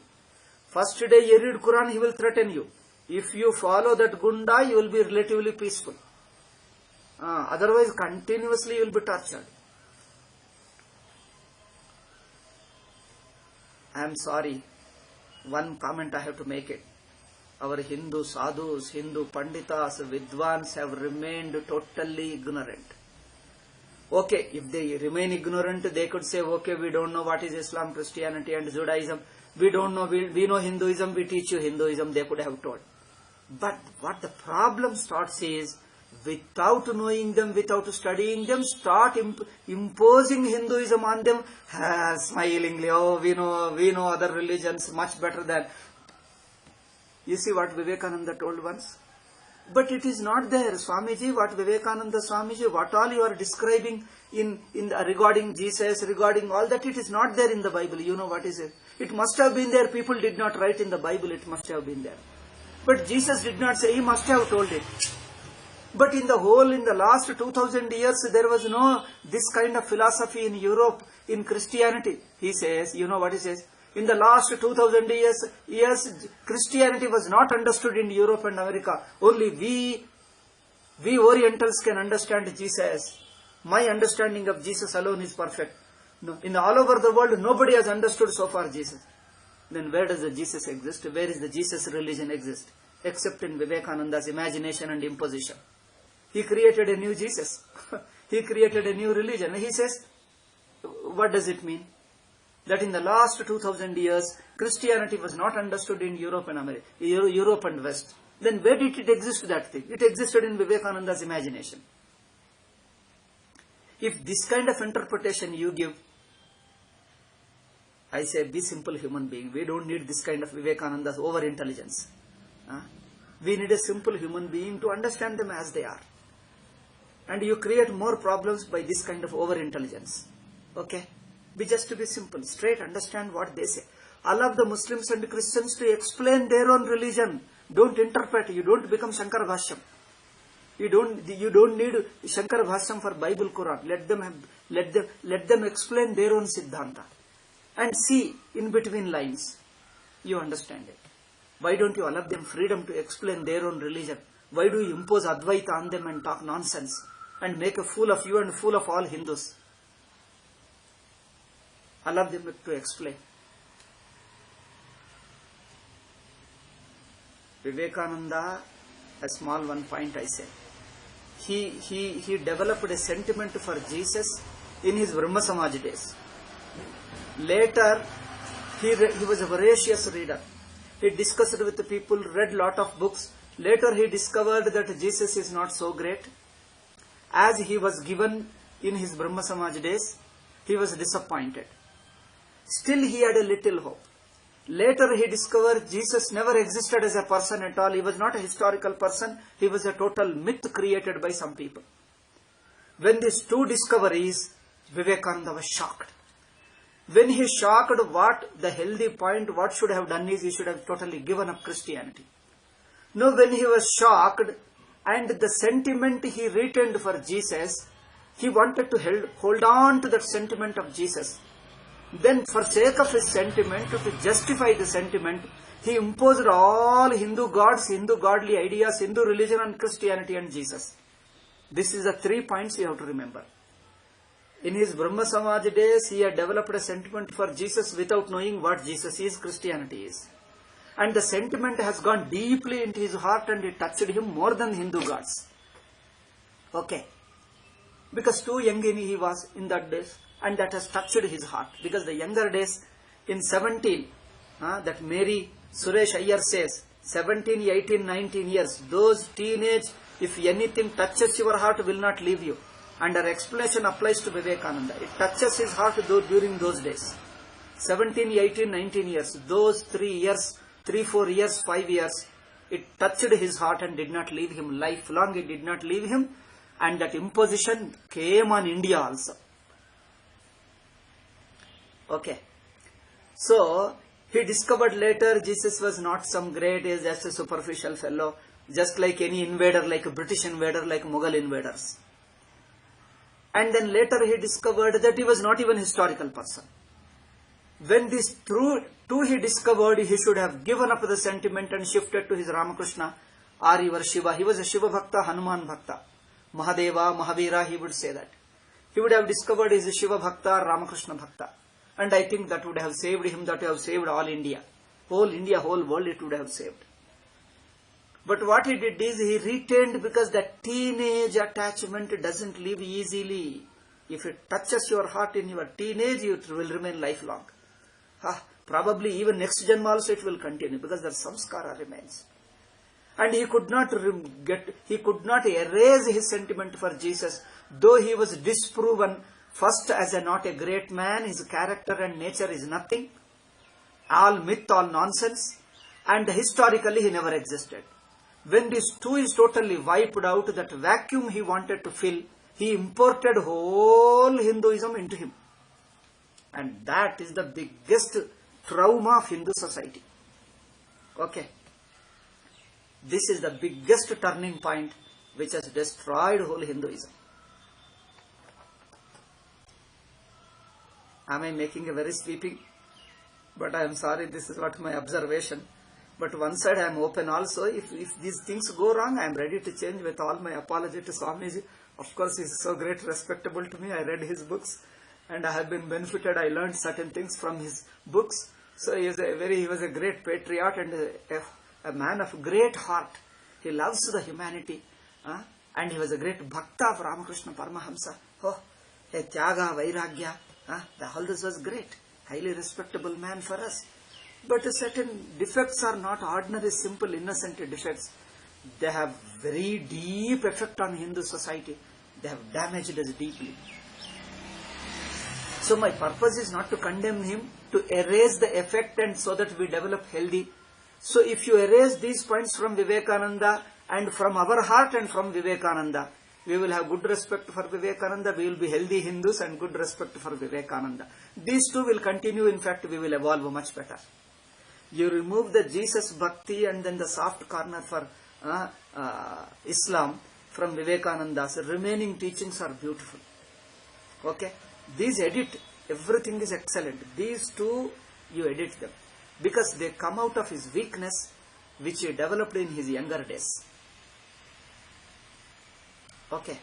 First day you read Quran, he will threaten you. If you follow that gunda, you will be relatively peaceful. Otherwise, continuously you will be tortured. I am sorry. One comment I have to make it. Our Hindu sadhus, Hindu panditas, vidwans have remained totally ignorant. Okay, if they remain ignorant, they could say, okay, we don't know what is Islam, Christianity and Judaism. We don't know, we know Hinduism, we teach you Hinduism, they could have told. But what the problem starts is, without knowing them, without studying them, start imposing Hinduism on them, smilingly, oh, we know other religions much better than. You see what Vivekananda told once? But it is not there. Swamiji, what Vivekananda Swamiji, what all you are describing regarding Jesus, regarding all that, it is not there in the Bible. You know what is it? It must have been there. People did not write in the Bible, it must have been there. But Jesus did not say, he must have told it. But in the last 2000 years, there was no this kind of philosophy in Europe, in Christianity. He says, you know what he says? In the last 2000 years, Christianity was not understood in Europe and America. Only we Orientals can understand Jesus. My understanding of Jesus alone is perfect. No, in all over the world, nobody has understood so far Jesus. Then where does the Jesus exist? Where is the Jesus religion exist? Except in Vivekananda's imagination and imposition. He created a new Jesus. He created a new religion. He says, what does it mean? That in the last 2000 years, Christianity was not understood in Europe and America, Europe and West. Then where did it exist, that thing? It existed in Vivekananda's imagination. If this kind of interpretation you give, I say, be simple human being. We don't need this kind of Vivekananda's over-intelligence. We need a simple human being to understand them as they are. And you create more problems by this kind of over-intelligence. Okay? Be just to be simple, straight, understand what they say. Allow the Muslims and Christians to explain their own religion. Don't interpret. You don't become Shankar Bhashyam. You don't need Shankar Bhashyam for Bible, Quran. Let them explain their own Siddhanta. And see in between lines. You understand it. Why don't you allow them freedom to explain their own religion? Why do you impose Advaita on them and talk nonsense? And make a fool of you and fool of all Hindus? Allow them to explain. Vivekananda, a small one point I say. He developed a sentiment for Jesus in his Brahma Samaj days. Later, he was a voracious reader. He discussed with the people, read lot of books. Later he discovered that Jesus is not so great. As he was given in his Brahma Samaj days, he was disappointed. Still he had a little hope. Later he discovered Jesus never existed as a person at all. He was not a historical person. He was a total myth created by some people. When these two discoveries, Vivekananda was shocked. When he shocked, what the healthy point, what should have done is he should have totally given up Christianity. No, when he was shocked and the sentiment he retained for Jesus, he wanted to hold on to that sentiment of Jesus. Then for sake of his sentiment, to justify the sentiment, he imposed all Hindu gods, Hindu godly ideas, Hindu religion on Christianity and Jesus. This is the 3 points you have to remember. In his Brahma Samaj days, he had developed a sentiment for Jesus without knowing what Jesus is, Christianity is. And the sentiment has gone deeply into his heart and it touched him more than Hindu gods. Okay. Because too young he was in that days, and that has touched his heart. Because the younger days, in 17, that Mary Suresh Iyer says, 17, 18, 19 years, those teenage, if anything touches your heart, will not leave you. And our explanation applies to Vivekananda. It touches his heart during those days. 17, 18, 19 years, those 3 years, 3, 4 years, 5 years, it touched his heart and did not leave him. Lifelong it did not leave him. And that imposition came on India also. Okay. So, he discovered later Jesus was not some great, he is just a superficial fellow, just like any invader, like a British invader, like Mughal invaders. And then later he discovered that he was not even a historical person. When this two he discovered, he should have given up the sentiment and shifted to his Ramakrishna or your Shiva. He was a Shiva Bhakta, Hanuman Bhakta. Mahadeva, Mahavira, he would say that. He would have discovered he is a Shiva Bhakta, Ramakrishna Bhakta. And I think that would have saved him, that would have saved all India. Whole India, whole world it would have saved. But what he did is he retained, because that teenage attachment doesn't leave easily. If it touches your heart in your teenage, it will remain lifelong. Probably even next Janma also it will continue, because the samskara remains. And he could not erase his sentiment for Jesus, though he was disproven first as not a great man. His character and nature is nothing, all myth, all nonsense, and historically he never existed. When this too is totally wiped out, that vacuum he wanted to fill, he imported whole Hinduism into him. And that is the biggest trauma of Hindu society. Okay. This is the biggest turning point which has destroyed whole Hinduism. Am I making a very sweeping? But I am sorry, this is what my observation. But one side I am open also. If these things go wrong, I am ready to change with all my apology to Swamiji. Of course, he is so great, respectable to me. I read his books and I have been benefited. I learned certain things from his books. So he was a great patriot and a man of great heart. He loves the humanity. And he was a great bhakta of Ramakrishna Paramahamsa. A tyaga, vairagya. All this was great. Highly respectable man for us. But certain defects are not ordinary, simple, innocent defects. They have very deep effect on Hindu society. They have damaged us deeply. So my purpose is not to condemn him, to erase the effect and so that we develop healthy. So if you erase these points from Vivekananda and from our heart and from Vivekananda, we will have good respect for Vivekananda, we will be healthy Hindus and good respect for Vivekananda. These two will continue, in fact we will evolve much better. You remove the Jesus Bhakti and then the soft corner for Islam from Vivekananda's remaining teachings are beautiful. Okay? These edit, everything is excellent. These two, you edit them. Because they come out of his weakness, which he developed in his younger days. Okay.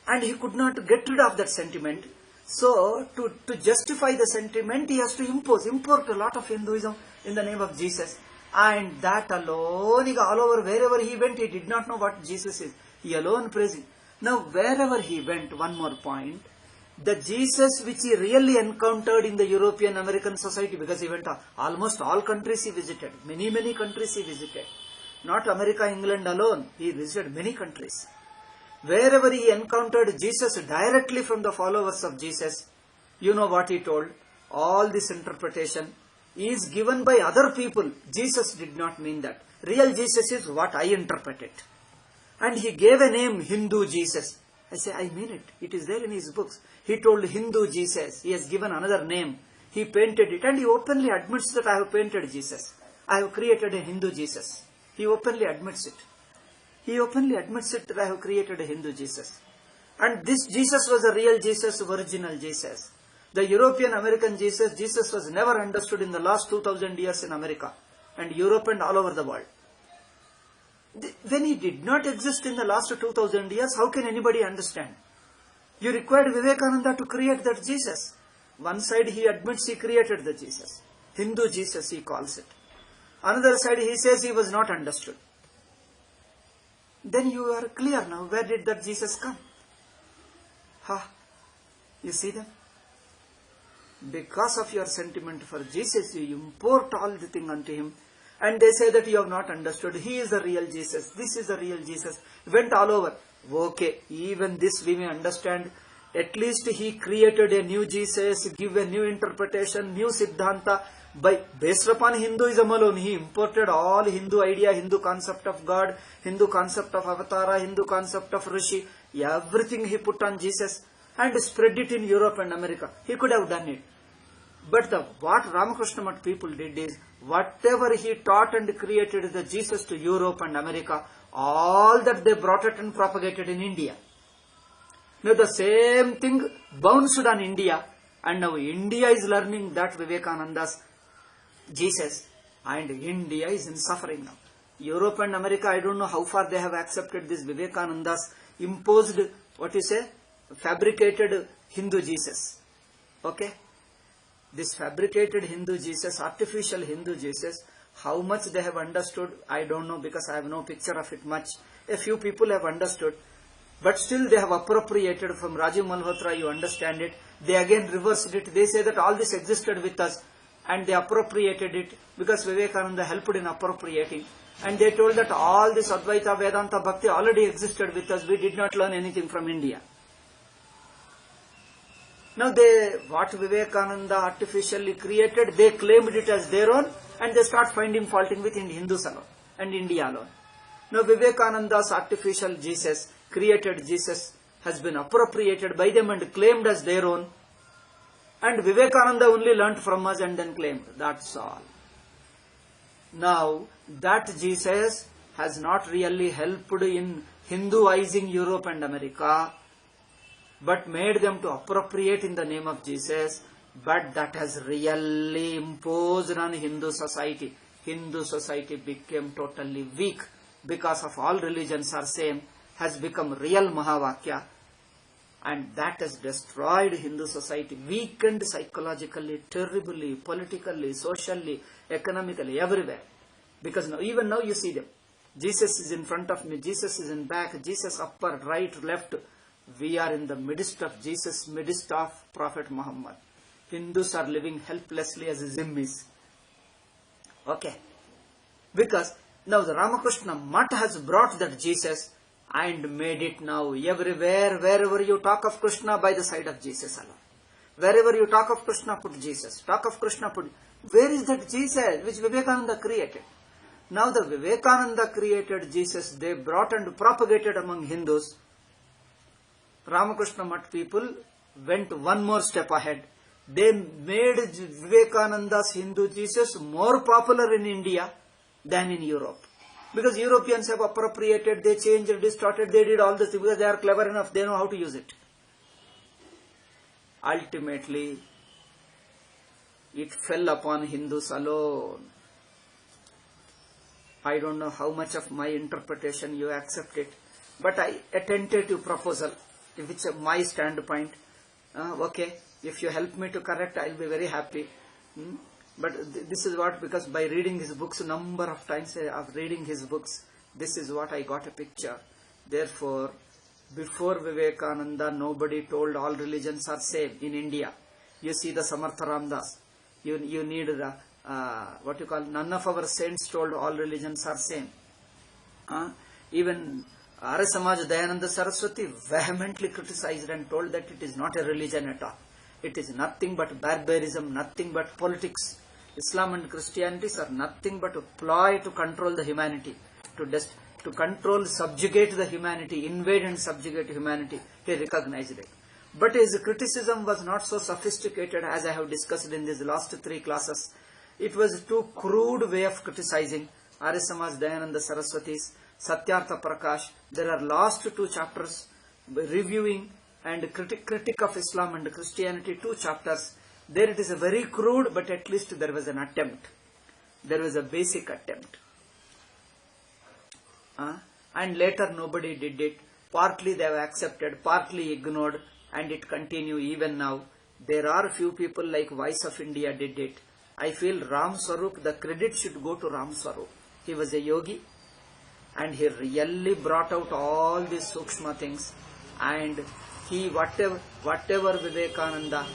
And he could not get rid of that sentiment. So, to justify the sentiment, he has to import a lot of Hinduism in the name of Jesus. And that alone, all over, wherever he went, he did not know what Jesus is. He alone praising. Now, wherever he went, one more point, the Jesus which he really encountered in the European American society, because he went to almost all countries he visited, many countries he visited. Not America, England alone, he visited many countries. Wherever he encountered Jesus directly from the followers of Jesus, you know what he told? All this interpretation is given by other people. Jesus did not mean that. Real Jesus is what I interpret it. And he gave a name, Hindu Jesus. I say, I mean it. It is there in his books. He told Hindu Jesus. He has given another name. He painted it and he openly admits that I have painted Jesus. I have created a Hindu Jesus. He openly admits it. He openly admits it that I have created a Hindu Jesus. And this Jesus was a real Jesus, original Jesus. The European American Jesus was never understood in the last 2000 years in America and Europe and all over the world. When he did not exist in the last 2000 years, how can anybody understand? You required Vivekananda to create that Jesus. One side he admits he created the Jesus. Hindu Jesus he calls it. Another side he says he was not understood. Then you are clear now. Where did that Jesus come? You see that? Because of your sentiment for Jesus, you import all the thing unto him. And they say that you have not understood. He is the real Jesus. This is the real Jesus. Went all over. Okay, even this we may understand. At least he created a new Jesus, give a new interpretation, new Siddhanta. Based upon Hinduism alone, he imported all Hindu idea, Hindu concept of God, Hindu concept of Avatara, Hindu concept of Rishi. Everything he put on Jesus and spread it in Europe and America. He could have done it. But what Ramakrishna Math people did is, whatever he taught and created the Jesus to Europe and America, all that they brought it and propagated in India. Now the same thing bounced on India, and now India is learning that Vivekananda's Jesus, and India is in suffering now. Europe and America, I don't know how far they have accepted this Vivekananda's imposed, fabricated Hindu Jesus. Okay? This fabricated Hindu Jesus, artificial Hindu Jesus, how much they have understood, I don't know, because I have no picture of it much. A few people have understood. But still they have appropriated from Rajiv Malhotra, you understand it. They again reversed it. They say that all this existed with us and they appropriated it because Vivekananda helped in appropriating. And they told that all this Advaita, Vedanta, Bhakti already existed with us. We did not learn anything from India. Now what Vivekananda artificially created, they claimed it as their own and they start finding faulting with Hindus alone and India alone. Now Vivekananda's artificial Jesus, created Jesus, has been appropriated by them and claimed as their own. And Vivekananda only learnt from us and then claimed. That's all. Now, that Jesus has not really helped in Hinduizing Europe and America, but made them to appropriate in the name of Jesus, but that has really imposed on Hindu society. Hindu society became totally weak because of all religions are same, has become real Mahavakya, and that has destroyed Hindu society, weakened psychologically, terribly, politically, socially, economically, everywhere. Because now, even now you see them. Jesus is in front of me, Jesus is in back, Jesus upper, right, left. We are in the midst of Jesus, midst of Prophet Muhammad. Hindus are living helplessly as zimmis. Okay. Because now the Ramakrishna Mutt has brought that Jesus and made it now everywhere, wherever you talk of Krishna, by the side of Jesus alone. Wherever you talk of Krishna, put Jesus. Talk of Krishna, put... Where is that Jesus which Vivekananda created? Now the Vivekananda created Jesus, they brought and propagated among Hindus. Ramakrishna Mutt people went one more step ahead. They made Vivekananda's Hindu Jesus more popular in India than in Europe. Because Europeans have appropriated, they changed, distorted, they did all this because they are clever enough, they know how to use it. Ultimately, it fell upon Hindus alone. I don't know how much of my interpretation you accept it, but a tentative proposal, which is my standpoint. Okay, if you help me to correct, I'll be very happy. But this is what, because by reading his books, number of times of reading his books, this is what I got a picture. Therefore, before Vivekananda, nobody told all religions are same in India. You see the Samartha Ramdas. You need the, what you call, none of our saints told all religions are same. Even Arya Samaj Dayananda Saraswati vehemently criticized and told that it is not a religion at all. It is nothing but barbarism, nothing but politics. Islam and Christianity are nothing but a ploy to control the humanity, to control, subjugate the humanity, invade and subjugate humanity. He recognized it. But his criticism was not so sophisticated as I have discussed in these last 3 classes. It was too crude way of criticizing. Arya Samaj Dayananda Saraswati's Satyartha Prakash. There are last 2 chapters reviewing and critic of Islam and Christianity, 2 chapters. There it is a very crude, but at least there was an attempt. There was a basic attempt. And later nobody did it. Partly they have accepted, partly ignored, and it continue even now. There are few people like Voice of India did it. I feel Ram Swarup, the credit should go to Ram Swarup. He was a yogi and he really brought out all these sukshma things, and he whatever Vivekananda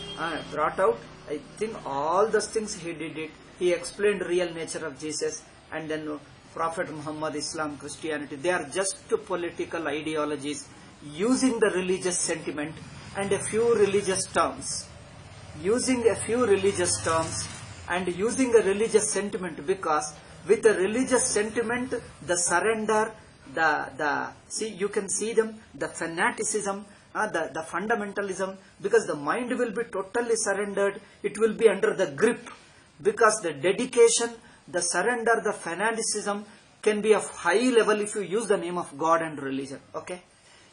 brought out, I think all those things he did it. He explained real nature of Jesus, and then Prophet Muhammad, Islam, Christianity, they are just political ideologies using the religious sentiment and a few religious terms. Using a few religious terms and using a religious sentiment, because with a religious sentiment, the surrender, see, you can see them, the fanaticism, the fundamentalism, because the mind will be totally surrendered, it will be under the grip, because the dedication, the surrender, the fanaticism can be of high level if you use the name of God and religion. Okay,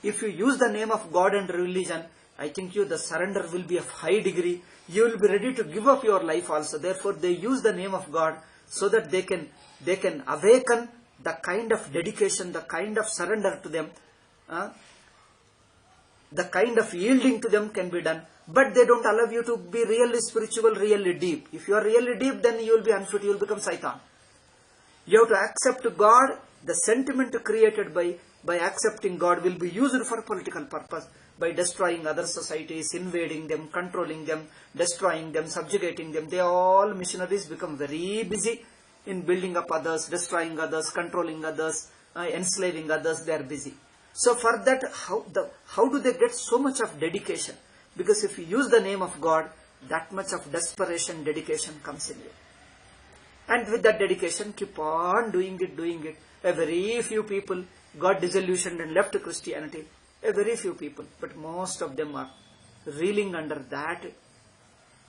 if you use the name of God and religion, I think the surrender will be of high degree. You will be ready to give up your life also. Therefore, they use the name of God so that they can awaken the kind of dedication, the kind of surrender to them, the kind of yielding to them can be done. But they don't allow you to be really spiritual, really deep. If you are really deep, then you will be unfit, you will become Satan. You have to accept God The sentiment created by accepting God will be used for political purpose, by destroying other societies, invading them, controlling them, destroying them, subjugating them. They all, missionaries become very busy in building up others, destroying others, controlling others, enslaving others. They are busy. So for that, how do they get so much of dedication? Because if you use the name of God, that much of desperation, dedication comes in you. And with that dedication, keep on doing it. A very few people got disillusioned and left Christianity. A very few people. But most of them are reeling under that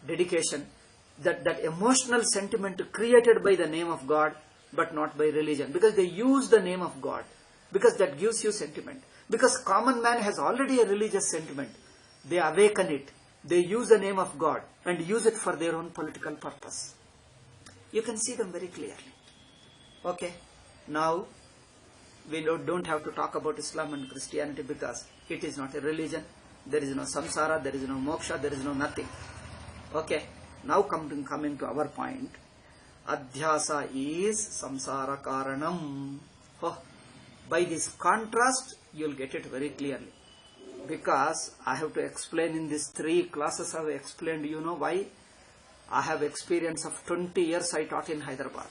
dedication, that emotional sentiment created by the name of God, but not by religion. Because they use the name of God. Because that gives you sentiment. Because common man has already a religious sentiment. They awaken it. They use the name of God and use it for their own political purpose. You can see them very clearly. Okay. Now, we don't have to talk about Islam and Christianity because it is not a religion. There is no samsara, there is no moksha, there is no nothing. Okay. Now coming to our point. Adhyasa is samsara karanam. Oh, by this contrast, you will get it very clearly. Because I have to explain in these 3 classes I have explained, you know why? I have experience of 20 years I taught in Hyderabad.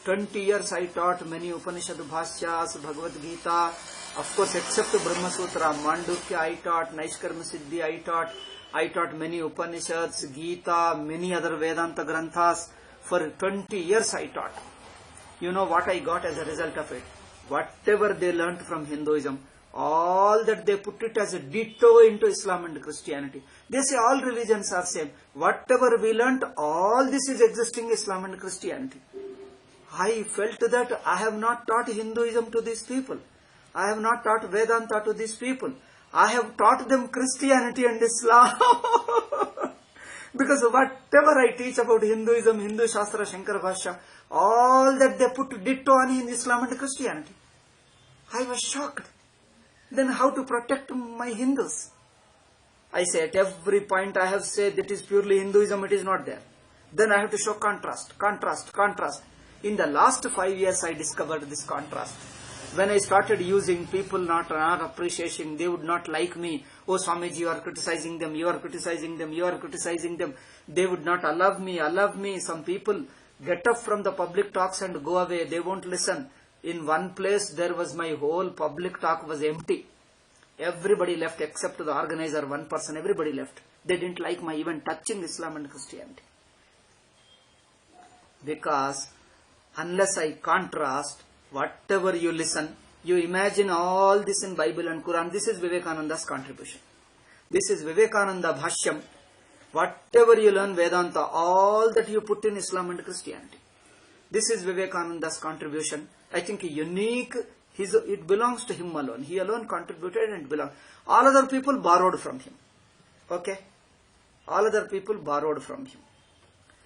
20 years I taught many Upanishad Bhashyas, Bhagavad Gita, of course except Brahma Sutra, Mandukya I taught, Naishkarma Siddhi I taught many Upanishads, Gita, many other Vedanta Granthas. For 20 years I taught. You know what I got as a result of it? Whatever they learnt from Hinduism, all that they put it as a ditto into Islam and Christianity. They say all religions are same. Whatever we learnt, all this is existing in Islam and Christianity. I felt that I have not taught Hinduism to these people. I have not taught Vedanta to these people. I have taught them Christianity and Islam. Because whatever I teach about Hinduism, Hindu Shastra, Shankara Bhashya, all that they put ditto on in Islam and Christianity. I was shocked. Then how to protect my Hindus? I say at every point I have said that is purely Hinduism, it is not there. Then I have to show contrast. In the last 5 years I discovered this contrast. When I started using people not appreciating, they would not like me. Oh Swamiji, you are criticizing them, you are criticizing them, you are criticizing them. They would not allow me. Some people get up from the public talks and go away. They won't listen. In one place there was my whole public talk was empty. Everybody left except the organizer, one person, everybody left. They didn't like my even touching Islam and Christianity. Because unless I contrast, whatever you listen, you imagine all this in Bible and Quran. This is Vivekananda's contribution. This is Vivekananda Bhashyam. Whatever you learn Vedanta, all that you put in Islam and Christianity. This is Vivekananda's contribution. I think unique. It belongs to him alone. He alone contributed and it belongs. All other people borrowed from him. Okay? All other people borrowed from him.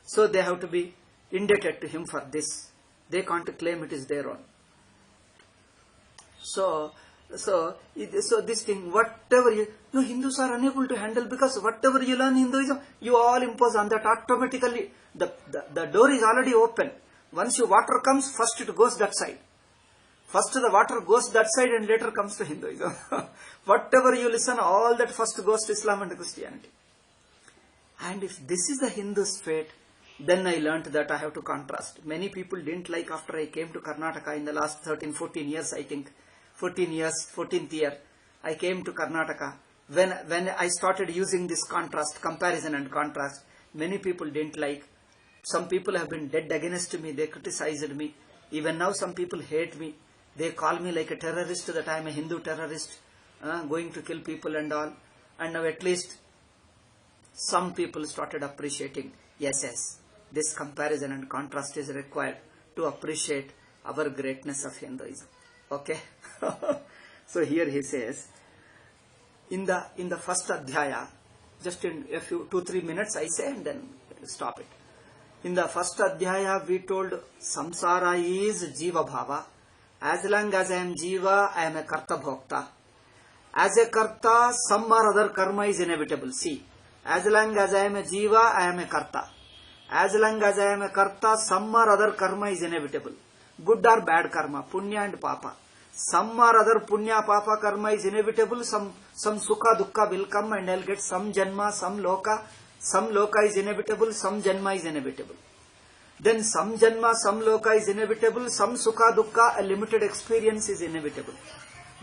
So they have to be indebted to him for this. They can't claim it is their own. So this thing, whatever Hindus are unable to handle, because whatever you learn Hinduism, you all impose on that automatically. The door is already open. Once your water comes, first it goes that side. First the water goes that side and later comes to Hinduism. Whatever you listen, all that first goes to Islam and Christianity. And if this is the Hindu's fate, then I learnt that I have to contrast. Many people didn't like after I came to Karnataka in the last 13-14 years, I think. 14th year, I came to Karnataka. When I started using this contrast, comparison and contrast, many people didn't like. Some people have been dead against me. They criticized me. Even now some people hate me. They call me like a terrorist, that I am a Hindu terrorist, going to kill people and all. And now at least some people started appreciating, yes, this comparison and contrast is required to appreciate our greatness of Hinduism. Okay? So here he says, in the first adhyaya, just in a few 2-3 minutes I say and then stop it. In the first adhyaya we told samsara is jiva bhava. As long as I am jiva, I am a karta bhokta. As a karta, some or other karma is inevitable. See, as long as I am a jiva, I am a karta. As long as I am a karta, some or other karma is inevitable. good or bad karma, punya and papa. Some or other punya papa karma is inevitable, some sukha dukkha will come and I'll get some janma, some loka is inevitable, some janma is inevitable. Then some janma, some loka is inevitable, some sukha dukkha, a limited experience is inevitable.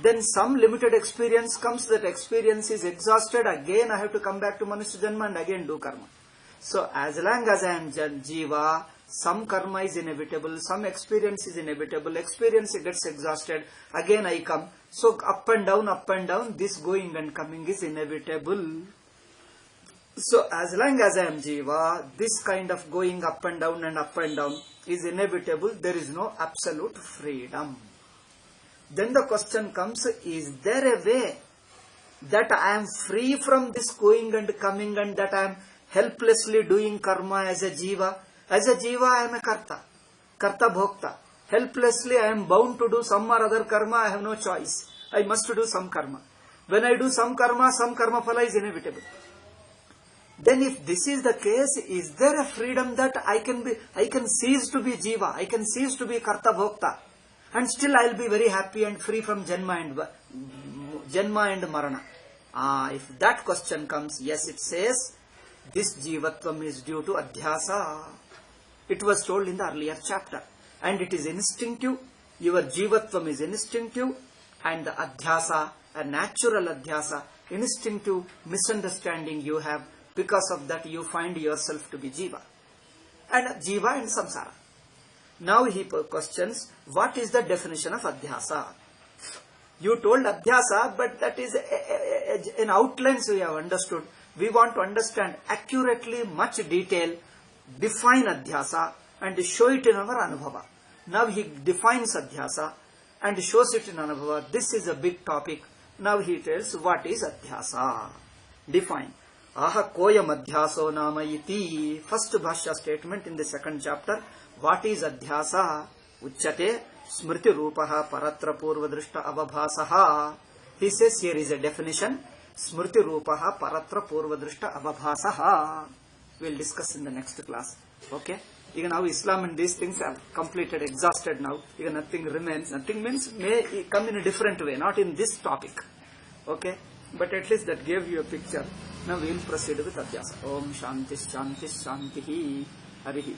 Then some limited experience comes, that experience is exhausted, again I have to come back to Manusya Janma and again do karma. So as long as I am Jiva, some karma is inevitable, some experience is inevitable, experience gets exhausted, again I come. So up and down, this going and coming is inevitable. So as long as I am Jiva, this kind of going up and down is inevitable, there is no absolute freedom. Then the question comes, is there a way that I am free from this going and coming and that I am helplessly doing karma as a jiva? As a jiva I am a karta bhokta. Helplessly I am bound to do some or other karma, I have no choice. I must do some karma. When I do some karma phala is inevitable. Then if this is the case, is there a freedom that I can cease to be jiva, I can cease to be karta bhokta, and still I will be very happy and free from janma and marana? If that question comes, yes, it says this jivatvam is due to adhyasa. It was told in the earlier chapter, and it is instinctive. Your jivatvam is instinctive, and the adhyasa, a natural adhyasa, instinctive misunderstanding you have. Because of that you find yourself to be jiva and samsara. Now he questions, what is the definition of adhyasa? You told adhyasa, but that is in outlines we have understood. We want to understand accurately, much detail, define adhyasa and show it in our anubhava. Now he defines adhyasa and shows it in anubhava. This is a big topic. Now he tells what is adhyasa. Define. Aha koyam adhyaso nama iti. First bhashya statement in the second chapter. What is adhyasa? Uchyate smriti rupaha paratra purva drishta avabhasaha. He says here is a definition. Smriti rupaha paratra purva drishta avabhasaha. We will discuss in the next class. Okay? Even now Islam and these things are completed, exhausted now. Even nothing remains. Nothing means may come in a different way, not in this topic. Okay? But at least that gave you a picture. Now we will proceed with adhyasa. Om Shanti Shanti Shanti Harihi.